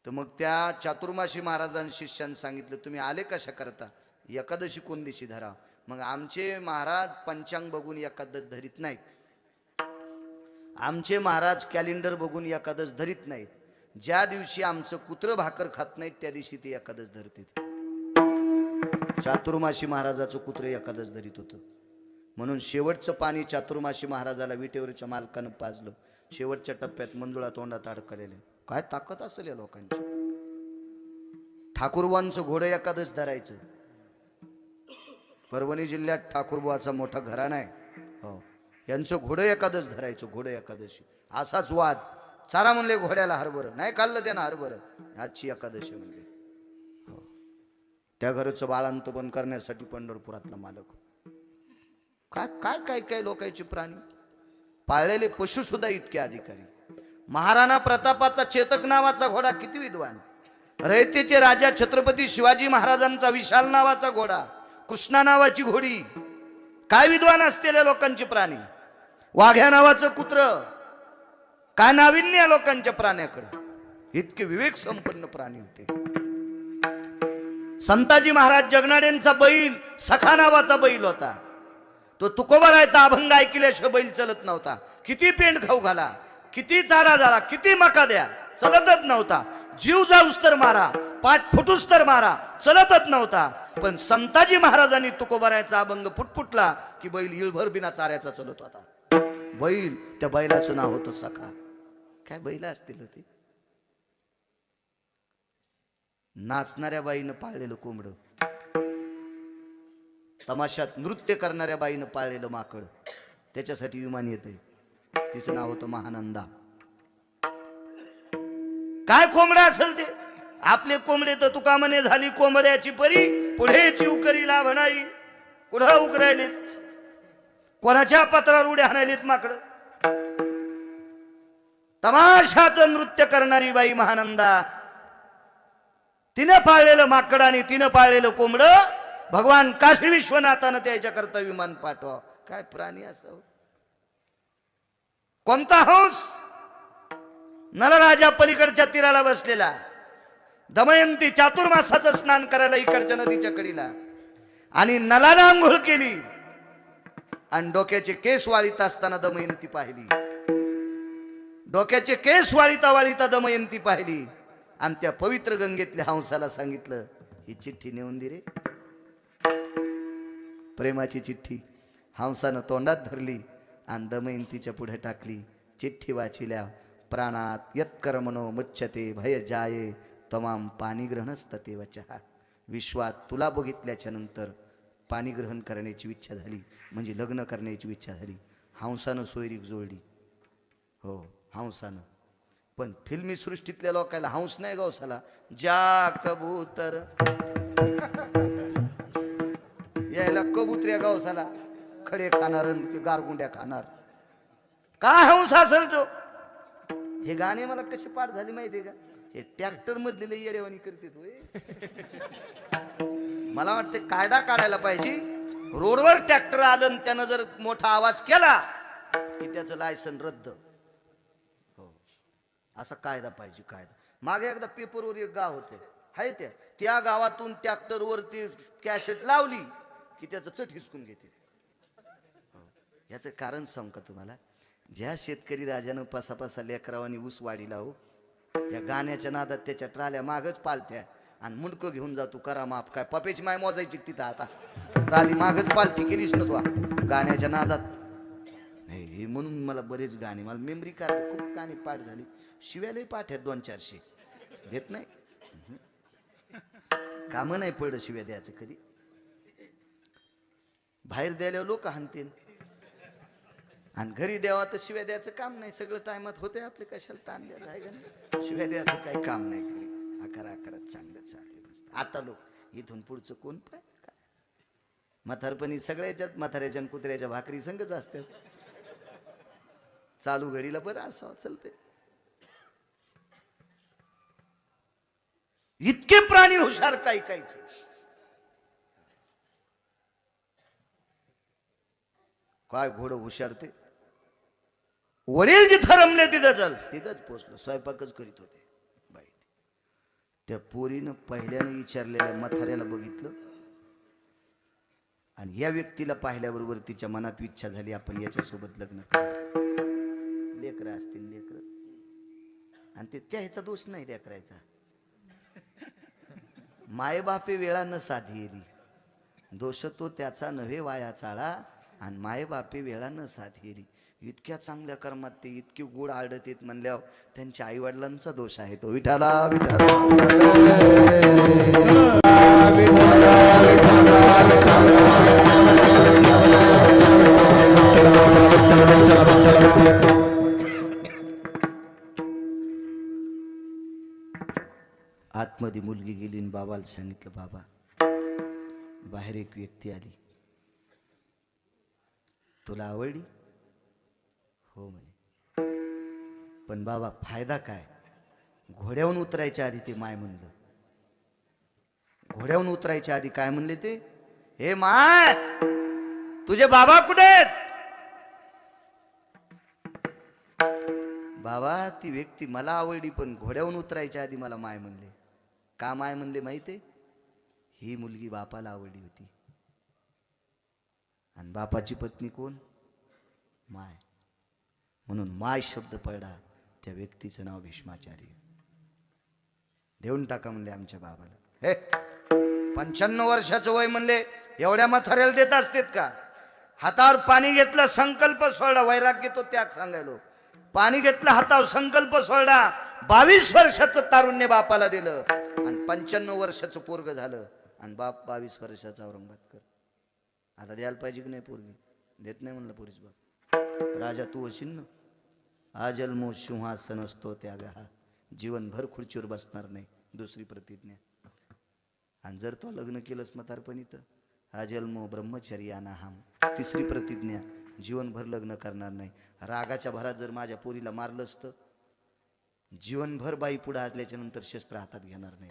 तर मग त्या चातुर्माशी महाराजांनी शिष्यानं सांगितलं, तुम्ही आले कशा करता? एकादशी कोण दिवशी धरा? मग आमचे महाराज पंचांग बघून एकादश धरीत नाहीत. आमचे महाराज कॅलेंडर बघून एकादश धरीत नाहीत. ज्या दिवशी आमचं कुत्र भाकर खात नाहीत त्या दिवशी ते एकादश धरतात. चातुर्माशी महाराजाचं कुत्र एकादश धरीत होतं. म्हणून शेवटचं पाणी चातुर्माशी महाराजाला विटेवरच्या मालकानं पाजलं. शेवटच्या टप्प्यात मंजुळा तोंडात अडकलेले. काय ताकद असेल या लोकांची. ठाकूरबांचं घोडं एकादश धरायचं. परभणी जिल्ह्यात ठाकूरबाचा मोठा घराणा आहे. हो, यांचं घोडं एकादश धरायचं. घोडं एकादशी असाच वाद. चारा म्हणले घोड्याला हरभरं नाही खाल्लं त्यानं हरभरं. आजची एकादशी म्हणले. हो, त्या घरचं बाळांतपण करण्यासाठी पंढरपुरातला मालक. काय काय काय काय लोकांचे प्राणी पाळलेले पशु सुद्धा इतके अधिकारी. महाराणा प्रतापाचा चेतक नावाचा घोडा किती विद्वान. रयतेचे राजा छत्रपती शिवाजी महाराजांचा विशाल नावाचा घोडा, कृष्णा नावाची घोडी. काय विद्वान असलेल्या लोकांचे प्राणी. वाघ्या नावाचं कुत्र. काय नाविन्य या लोकांच्या प्राण्याकडे. इतके विवेक संपन्न प्राणी होते. संताजी महाराज जगनाडेंचा बैल सखा नावाचा बैल होता. तो तुकोबारायचा अभंग ऐकल्याशिवाय बैल चलत नव्हता. किती पेंड खाऊ घाला, किती चारा झाला, किती मका द्या, चलतच नव्हता. जीव जाऊस तर मारा, पाठ फुटूस तर मारा, चलतच नव्हता. पण संताजी महाराजांनी तुकोबारायचा अभंग फुटफुटला की बैल इळभर बिना चाऱ्याचा चलत होता. बैल, त्या बैलाचं नाव होतं सखा. काय बैल असतील होते. नाचणाऱ्या बाईनं पाळलेलं कोंबड, तमाशात नृत्य करणाऱ्या बाईनं पाळलेलं माकड, त्याच्यासाठी विमान येते. तिचं नाव होतं महानंदा. काय कोंबडा असेल ते. आपले कोंबडे तर तुका म्हणे झाली कोंबड्याची परी, पुढे चिवकरीला म्हणाई. कुठं उकरायलेत, कोणाच्या पत्रावर उड्या हाणायलेत माकड. तमाशाचं नृत्य करणारी बाई महानंदा. तिनं पाळलेलं माकड आणि तिनं पाळलेलं कोंबड. भगवान काशी विश्वनाथानं त्याच्याकरता विमान पाठवा. काय प्राणी असावं. कोणता हंस. नलराजा पलीकडच्या तीराला बसलेला. दमयंती चातुर्मासाचं स्नान करायला इकडच्या नदीच्या कडीला. आणि नलाला आंघोळ केली आणि डोक्याचे केस वाळीत असताना दमयंती पाहिली. डोक्याचे केस वाळीता वाळीता दमयंती पाहिली आणि त्या पवित्र गंगेतल्या हंसाला सांगितलं, ही चिठ्ठी नेऊन दे रे. प्रेमाची चिठ्ठी हंसानं तोंडात धरली आणि दमयंतीच्या पुढे टाकली. चिठ्ठी वाचिल्या. प्राणात यत्कर्मणो मुच्यते भय जाये तमाम पाणी ग्रहणस्तते वचः. विश्वात तुला बघितल्याच्या नंतर पाणी ग्रहण करण्याची इच्छा झाली, म्हणजे लग्न करण्याची इच्छा झाली. हंसानं सोयरीक जोडली. हो, हंसानं. पण फिल्मी सृष्टीतल्या लोकांना हंस नाही गवसाला, जा कबूतर यायला कबुतऱ्या गवसाला खडे खाणार आणि गारगुंड्या खाणार. काय हंस असेल तो. हे गाणे मला कसे पाठ झाले माहितीये का, हे ट्रॅक्टर मधले येडेवाणी करते तो. मला वाटते कायदा काढायला पाहिजे. रोडवर ट्रॅक्टर आलं आणि त्यानं जर मोठा आवाज केला की त्याचं लायसन रद्द. हो, असा कायदा पाहिजे, कायदा. मागे एकदा पेपरवर एक गाव होते, हाय त्या गावातून ट्रॅक्टर वरती कॅसेट लावली की त्याचं चट हिसकून घेते. याचं कारण सांग का तुम्हाला. ज्या शेतकरी राजानं पासा लेकरावानी ऊस वाढीला हो, या गाण्याच्या नादात त्याच्या ट्राल्या मागच पालत्या आणि मुंडकं घेऊन जातो करा माप. काय पपेची माय मोजायची तिथं आता ट्राली मागच पालती केलीस ना तू गाण्याच्या नादात. नाही म्हणून मला बरेच गाणे, मला मेमरी कार्ड खूप गाणी पाठ झाली. शिव्यालाही पाठ आहेत 200-400 देत नाही. कामं नाही पडलं शिव्या द्यायचं कधी. बाहेर द्यायला लोक हाणतील आणि घरी द्यावा तर शिव्या द्यायचं काम नाही. सगळं टायमात होते आपले, कशाला ताण द्यायला आहे का नाही. शिव्या द्यायचं काही काम नाही. घरी आकारात चांगलं चालले मस्त. आता लोक इथून पुढचं कोण पाहिजे काय. म्हातारपणी सगळ्याच्यात म्हाताऱ्याच्या कुत्र्याच्या भाकरी संगच असतात. चालू घडीला बरं असावं चलते. इतके प्राणी हुशार काही काहीचे. काय घोडं हुशार ते. वडील जिथं रमले तिथं चल, तिथंच पोचलो. स्वयंपाकच करीत होते बाई. त्या पोरीनं पहिल्यानं विचारलेल्या म्हाताऱ्याला बघितलं आणि या व्यक्तीला पाहिल्याबरोबर तिच्या मनात इच्छा झाली, आपण याच्यासोबत लग्न करू. लेकरं असतील लेकरं, आणि ते त्याचा दोष नाही लेकरायचा. मायबापे वेळा न साधियेरी, दोष तो त्याचा नव्हे वाया चाळा. आणि मायबापे वेळा न साधियेरी. इतक्या चांगल्या कर्मात ते इतके गुड आडत येत म्हणल्यावर त्यांच्या आई वडिलांचा दोष आहे तो. विठाला विठाला आतमध्ये मुलगी गेली आणि बाबाला सांगितलं, बाबा बाहेर एक व्यक्ती आली, तुला आवडली? हो म्हणे. पण बाबा फायदा काय. घोड्याहून उतरायच्या आधी ते माय म्हणलं. घोड्याहून उतरायच्या आधी काय म्हणले ते, हे माय तुझे बाबा कुठे आहेत? बाबा ती व्यक्ती मला आवडली पण घोड्याहून उतरायच्या आधी मला माय म्हणले. का माय म्हणले माहिती आहे? ही मुलगी बापाला आवडली होती आणि बापाची पत्नी कोण? माय. म्हणून माय शब्द पडला. त्या व्यक्तीचं नाव भीष्माचार्य. देऊन टाका म्हणले आमच्या बाबाला. हे 95 वर्षाचं वय म्हणले, एवढ्या म्हाताऱ्याला देत असतेत का? हातावर पाणी घेतलं, संकल्प सोडला. वैराग्य तो त्याग सांगायलो. पाणी घेतलं हातावर, संकल्प सोडला. 22 वर्षाचं तारुण्य बापाला दिलं आणि 95 वर्षाचं पोरग झालं. आणि बाप 22 वर्षाचा औरंगाबादकर. आता द्यायला पाहिजे की नाही पोरगी? देत नाही म्हणलं पोरीच बाप. राजा तू अशील ना, आजन्मो सिंहासन असतो त्याग हा, जीवनभर खुर्चीवर बसणार नाही. दुसरी प्रतिज्ञा. आणि जर तो लग्न केलंस म्हातारपणी तर आजन्मो ब्रह्मचर्याना हम, तिसरी प्रतिज्ञा, जीवनभर लग्न करणार नाही. रागाच्या भरात जर माझ्या पोरीला मारलं असतं, जीवनभर बाई पुढे आल्याच्या नंतर शस्त्र हातात घेणार नाही.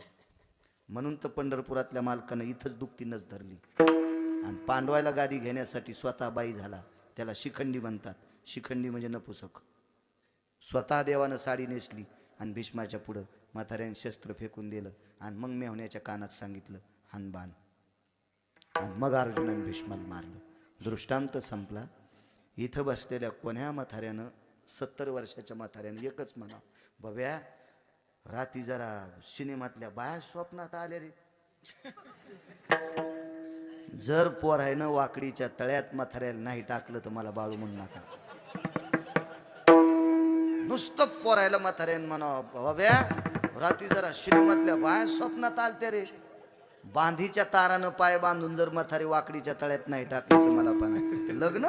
म्हणून तर पंढरपुरातल्या मालकानं इथंच दुखती नस धरली आणि पांडवायला गादी घेण्यासाठी स्वतः बाई झाला. त्याला शिखंडी म्हणतात. शिखंडी म्हणजे नपुसक. स्वतः देवानं साडी नेसली आणि भीष्माच्या पुढं म्हाताऱ्याने शस्त्र फेकून दिलं आणि मग मेव्हण्याच्या कानात सांगितलं, हानबान. आणि मग अर्जुनाने भीष्माला मारलं. दृष्टांत संपला. इथं बसलेल्या कोण्या म्हाताऱ्यानं 70 वर्षाच्या म्हाताऱ्यानं एकच म्हणा, बब्या रात्री जरा सिनेमातल्या बाया स्वप्नात आले रे. जर पोरायनं वाकडीच्या तळ्यात म्हाताऱ्याला नाही टाकलं तर मला बाळू म्हणू नका. नुसतं पोरायला म्हाताऱ्यानं म्हणा, बब्या रात्री जरा सिनेमातल्या बाया स्वप्नात आलत्या रे. बांधीच्या तारानं पाय बांधून जर म्हातारी वाकडीच्या तळ्यात नाही टाकली तर मला पण ते लग्न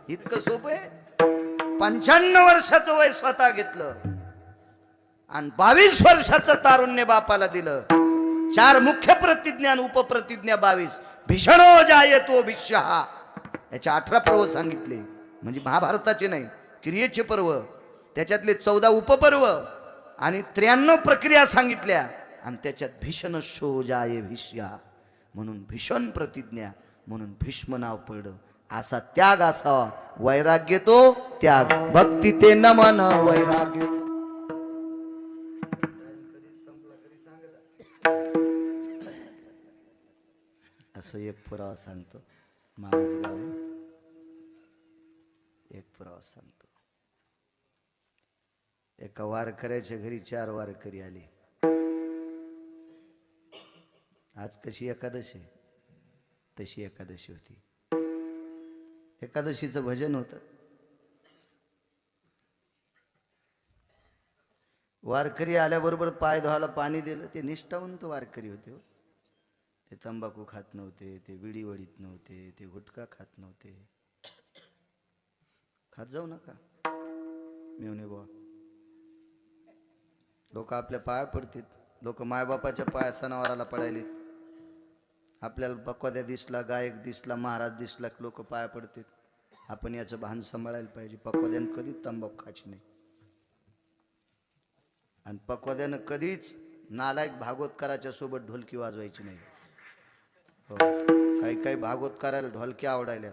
इतकं सोपं आहे. 95 वर्षाचं वय स्वतः घेतलं आणि 22 वर्षाचं तारुण्य बापाला दिलं. 4 मुख्य प्रतिज्ञा आणि उपप्रतिज्ञा 22. भीषणो जायतो भिष्यः, याचे 18 पर्व सांगितले. म्हणजे महाभारताचे नाही, क्रियेचे पर्व, त्याच्यातले 14 उपपर्व आणि 93 प्रक्रिया सांगितल्या. आणि त्याच्यात भीषण शोजाये भिष्या म्हणून भीषण प्रतिज्ञा म्हणून भीष्म नाव पडलं. असा त्याग असावा. वैराग्य तो त्याग, भक्ती ते नमन वैराग्य. असं एक पुरावा सांगतो. मामाचं गाव आहे. एक पुरावा सांगतो. एका वारकऱ्याच्या घरी 4 वारकरी आले. आज कशी एकादशी तशी एकादशी होती. एकादशीचं भजन होतं. वारकरी आल्याबरोबर पाय धुवायला पाणी दिलं. ते निष्ठावंत वारकरी होते हो. ते तंबाखू खात नव्हते, ते विडी वडीत नव्हते, ते गुटखा खात नव्हते. खात जाऊ नका मेवणे बुवा. लोक आपल्या पाया पडतील. लोक मायबापाच्या पाया सणावाराला पडायलेत. आपल्याला पक्वाद्या दिसला, गायक दिसला, महाराज दिसला, लोक पाया पडतात. आपण याचं भान सांभाळायला पाहिजे. पक्वाद्यानं कधीच तंबाखू खायची नाही. आणि पक्वाद्यानं कधीच नालायक भागवतकाराच्या सोबत ढोलकी वाजवायची नाही. हो, काही काही भागवतकाराला ढोलकी आवडायला,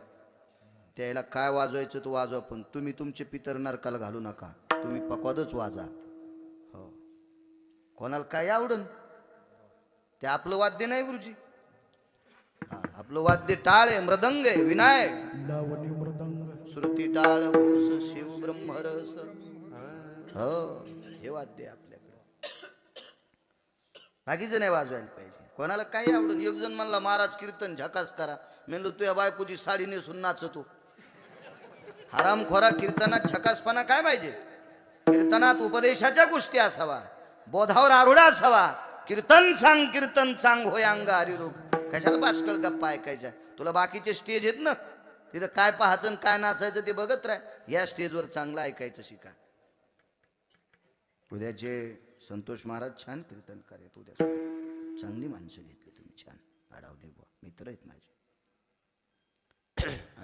त्याला काय वाजवायचं तो वाजवा, पण तुम्ही तुमचे पितर नरकाला घालू नका. तुम्ही पक्वादच वाजा. हो, कोणाला काय आवडन ते आपलं वाद्य नाही गुरुजी. आपलं वाद्य टाळ आहे, मृदंग आहे, विनाय, श्रुती टाळ घोष शिव ब्रह्मरस. हो, हे वाद्य आपल्याकडे. बाकीचं नाही वाजवायला पाहिजे. कोणाला काही आवडून. एक जण म्हणला महाराज कीर्तन झकास करा. म्हणलो तुझ्या बायकोची साडी नेसून नाचतो. हरामखोरा कीर्तनात झकासपणा काय पाहिजे. कीर्तनात उपदेशाच्या गोष्टी असावा, बोधावर आरूढा असावा. कीर्तन सांग होय अंग हरिरूप. कशाला बाष्कळ गप्पा ऐकायच्या. तुला बाकीचे स्टेज आहेत ना, तिथं काय पाहायचं काय नाचायचं ते बघत राह. या स्टेजवर चांगलं ऐकायचं शिका. उद्याचे संतोष महाराज छान कीर्तन करायत. उद्या चांगली माणसं घेतली तुम्ही, छान आडावले बुवा, मित्र आहेत माझे.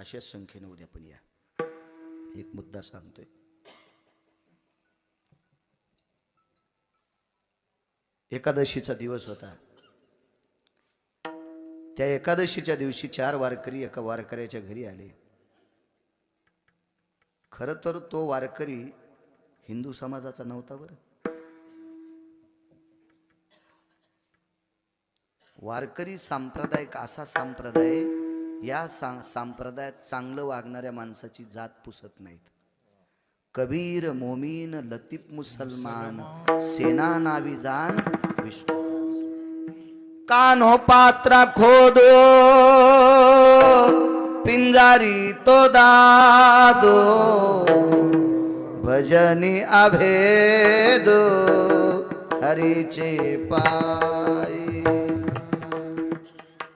अशाच संख्येने उद्या पण या. एक मुद्दा सांगतोय. एकादशीचा दिवस होता. त्या एकादशीच्या दिवशी 4 वारकरी एका वारकऱ्याच्या घरी आले. खरं तर तो वारकरी हिंदू समाजाचा नव्हता. बरं, वारकरी सांप्रदायिक असा संप्रदाय, या संप्रदायात चांगलं वागणाऱ्या माणसाची जात पुसत नाहीत. कबीर मोमीन लतीफ मुसलमान, सेना नावी जान विष्णुदास. कान्हो पात्रा खोदो पिंजारी तो दादो, भजनी अभेदो हरीचे पाय.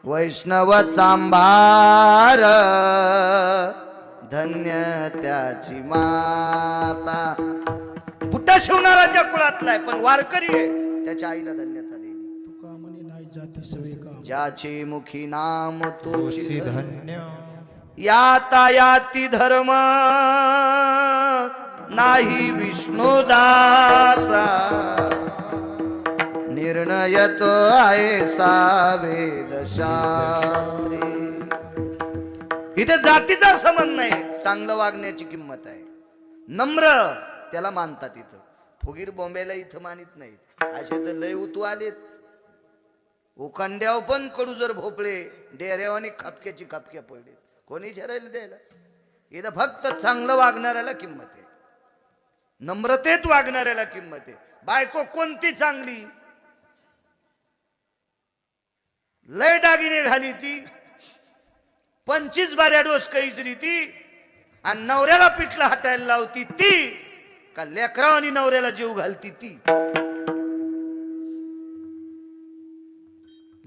वैष्णव चांभार धन्य त्याची माता. बुट्टा शिवणाराच्या कुळातला आहे पण वारकरी आहे, त्याच्या आईला धन्यता दिली. ज्याचे मुखी नाम तोची धन्य. याता याती धर्म नाही विष्णुदासा. निर्णय तो आहे सावेद शास्त्री. इथे जातीचा संबंध नाही. चांगलं वागण्याची किंमत आहे. नम्र त्याला मानतात. इथं फुगीर बॉम्बेला इथं मानित नाहीत. असे तर लय उतू आलेत. उकांड्याव पण कडू जर भोपळे डेऱ्यावानी खापक्याची खापक्या पडले कोणी विचारायला द्यायला. इथं फक्त चांगलं वागणाऱ्याला किंमत आहे, नम्रतेत वागणाऱ्याला किंमत आहे. बायको कोणती चांगली, लय दागिने घाली ती, 25 बाऱ्या डोस कैजरी ती, आणि नवऱ्याला पिठला हटायला लावती ती, का लेकरा आणि नवऱ्याला जीव घालती ती.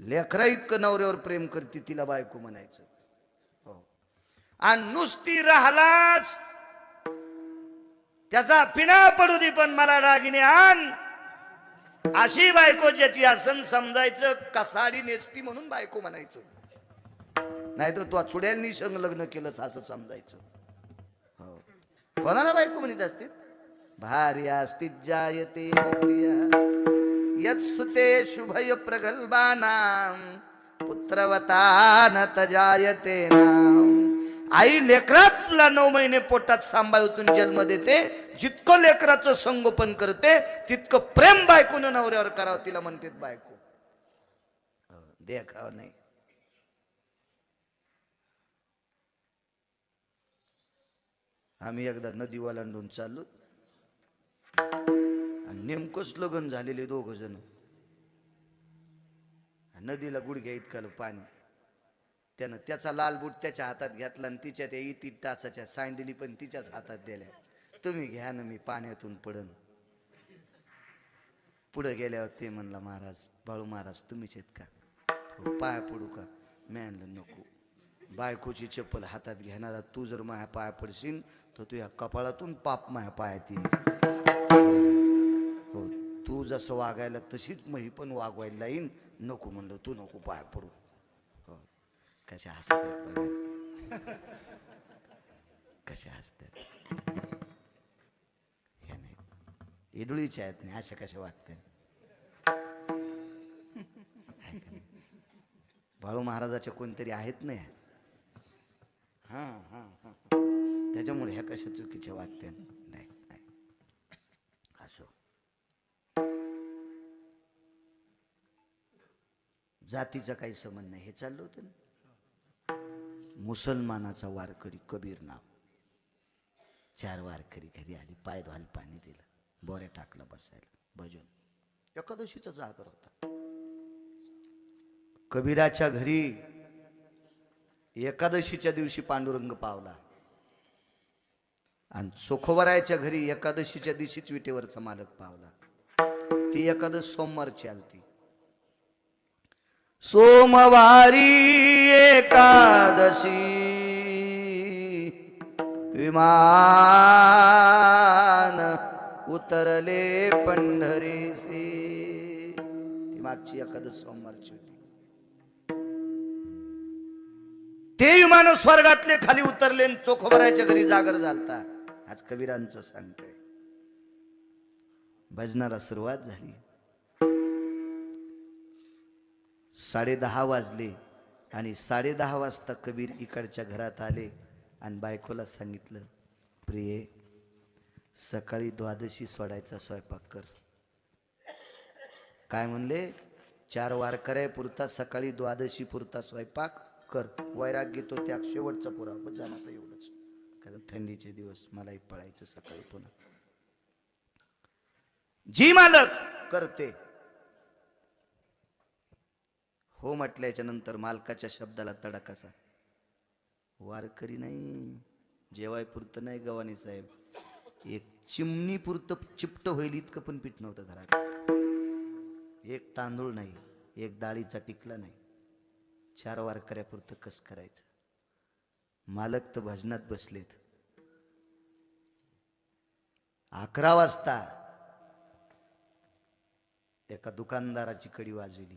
लेकरा इतकं नवऱ्यावर प्रेम करते तिला बायको म्हणायचं. हो. आणि नुसती राहलाच त्याचा पिना पडू दे पण मला दागिने आण, अशी बायको ज्याची आसन समजायचं का साडी नेसती म्हणून बायको म्हणायचं. नाही तर तू चुड्याल निसंग लग्न केलंस असं समजायचं. हो. कोणाला बायको म्हणत असतील. भार्या असती जायते प्रिया यत्सुते शुभय प्रगल्भानां पुत्रवता न तजायते नाम. आई लेकराला 9 महिने पोटात सांभाळून जन्म देते, जितकं लेकराचं संगोपन करते तितकं प्रेम बायकोनं नवऱ्यावर करावं, तिला म्हणते बायको. देखाव नाही. आम्ही एकदा नदी ओलांडून चाललो आणि नेमकंच लग्न झालेले 2 जण. नदीला गुडघ्या इतकं पाणी, त्यानं त्याचा लाल बूट त्याच्या हातात घेतला आणि तिच्या त्या इती टाचाच्या सँडली पण तिच्याच हातात दिल्या. तुम्ही घ्या ना, मी पाण्यातून पडन. पुढे गेल्यावर ते म्हणला, महाराज बाळू महाराज तुम्हीच आहेत का? हो, पाया पडू का? मी म्हणलं नको. बायकोची चप्पल हातात घेणारा तू जर माझ्या पाया पडशील तर तू या कपाळातून पाप माझ्या पायात येईल. हो, तू जसं वागायला तशीच मी पण वागवायला येईन. नको म्हणलं, तू नको पाया पडू. हो, कशा हसतात कशा हसतात. हे नाही इडुळीच्या आहेत नाही, अशा कशा वागतात. बाळू महाराजाच्या कोणतरी आहेत नाही. हा हा हा, त्याच्यामुळे ह्या कशा चुकीच्या वागत्या. नाही नाही, असो. जातीचा काही संबंध नाही. हे चाललं होतं ना. मुसलमानाचा वारकरी कबीर नाव. 4 वारकरी घरी आली, पाय धुवायला पाणी दिलं, बोऱ्या टाकला बसायला, भजन. एकादशीचा जागर होता. कबीराच्या घरी एकादशीच्या दिवशी पांडुरंग पावला आणि चोखोबरायच्या घरी एकादशीच्या दिवशीच विटेवरचा मालक पावला. ती एकादश सोमवारची आलती. सोमवारी एकादशी विमान उतरले पंढरीसी. ती मागची एकादश सोमवारची होती. ते विमान स्वर्गातले खाली उतरले, चोखोबरायच्या घरी जागर झालता. आज कबीरांचं सांगतोय. भजनाला सुरुवात झाली. 10:30 वाजले आणि 10:30 वाजता कबीर इकडच्या घरात आले आणि बायकोला सांगितलं, प्रिये सकाळी द्वादशी सोडायचा स्वयंपाक कर. काय म्हणले? 4 वारकऱ्या पुरता सकाळी द्वादशी पुरता स्वयंपाक कर. वैराग्य तो त्याग शेवटचा पुरावा. जाणं आता एवढंच, कारण थंडीचे दिवस मलाही पळायचं सकाळी पुन्हा. जी मालक करते हो म्हटल्याच्या नंतर मालकाच्या शब्दाला तडा कसा. वारकरी नाही, जेवाय पुरतं नाही गवानी साहेब, एक चिमणी पुरतं चिपट होईल इतकं पण पीठ नव्हतं घरात. एक तांदूळ नाही, एक डाळीचा टिकला नाही. 4 वारकऱ्यापुरतं कस करायचं. मालक तर भजनात बसलेत. 11 वाजता एका दुकानदाराची कडी वाजवली.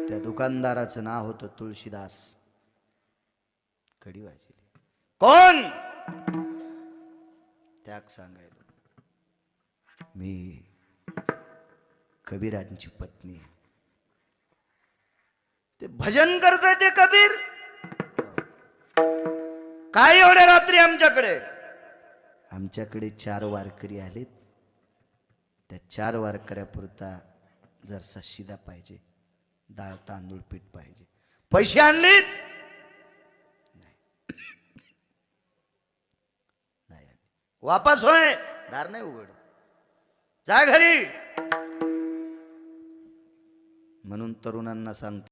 त्या दुकानदाराचं नाव होतं तुळशीदास. कडी वाजली. कोण? त्याग सांगायला, मी कबीरांची पत्नी. ते भजन करतोय ते कबीर. काय एवढ्या रात्री आमच्याकडे? आमच्याकडे 4 वारकरी आलेत. त्या 4 वारकऱ्यापुरता जरसा शिदा पाहिजे, डाळ तांदूळ पीठ पाहिजे. पैसे आणलेत नाही, वापस होय, दार नाही उघड, जा घरी. म्हणून तरुणांना सांगतो,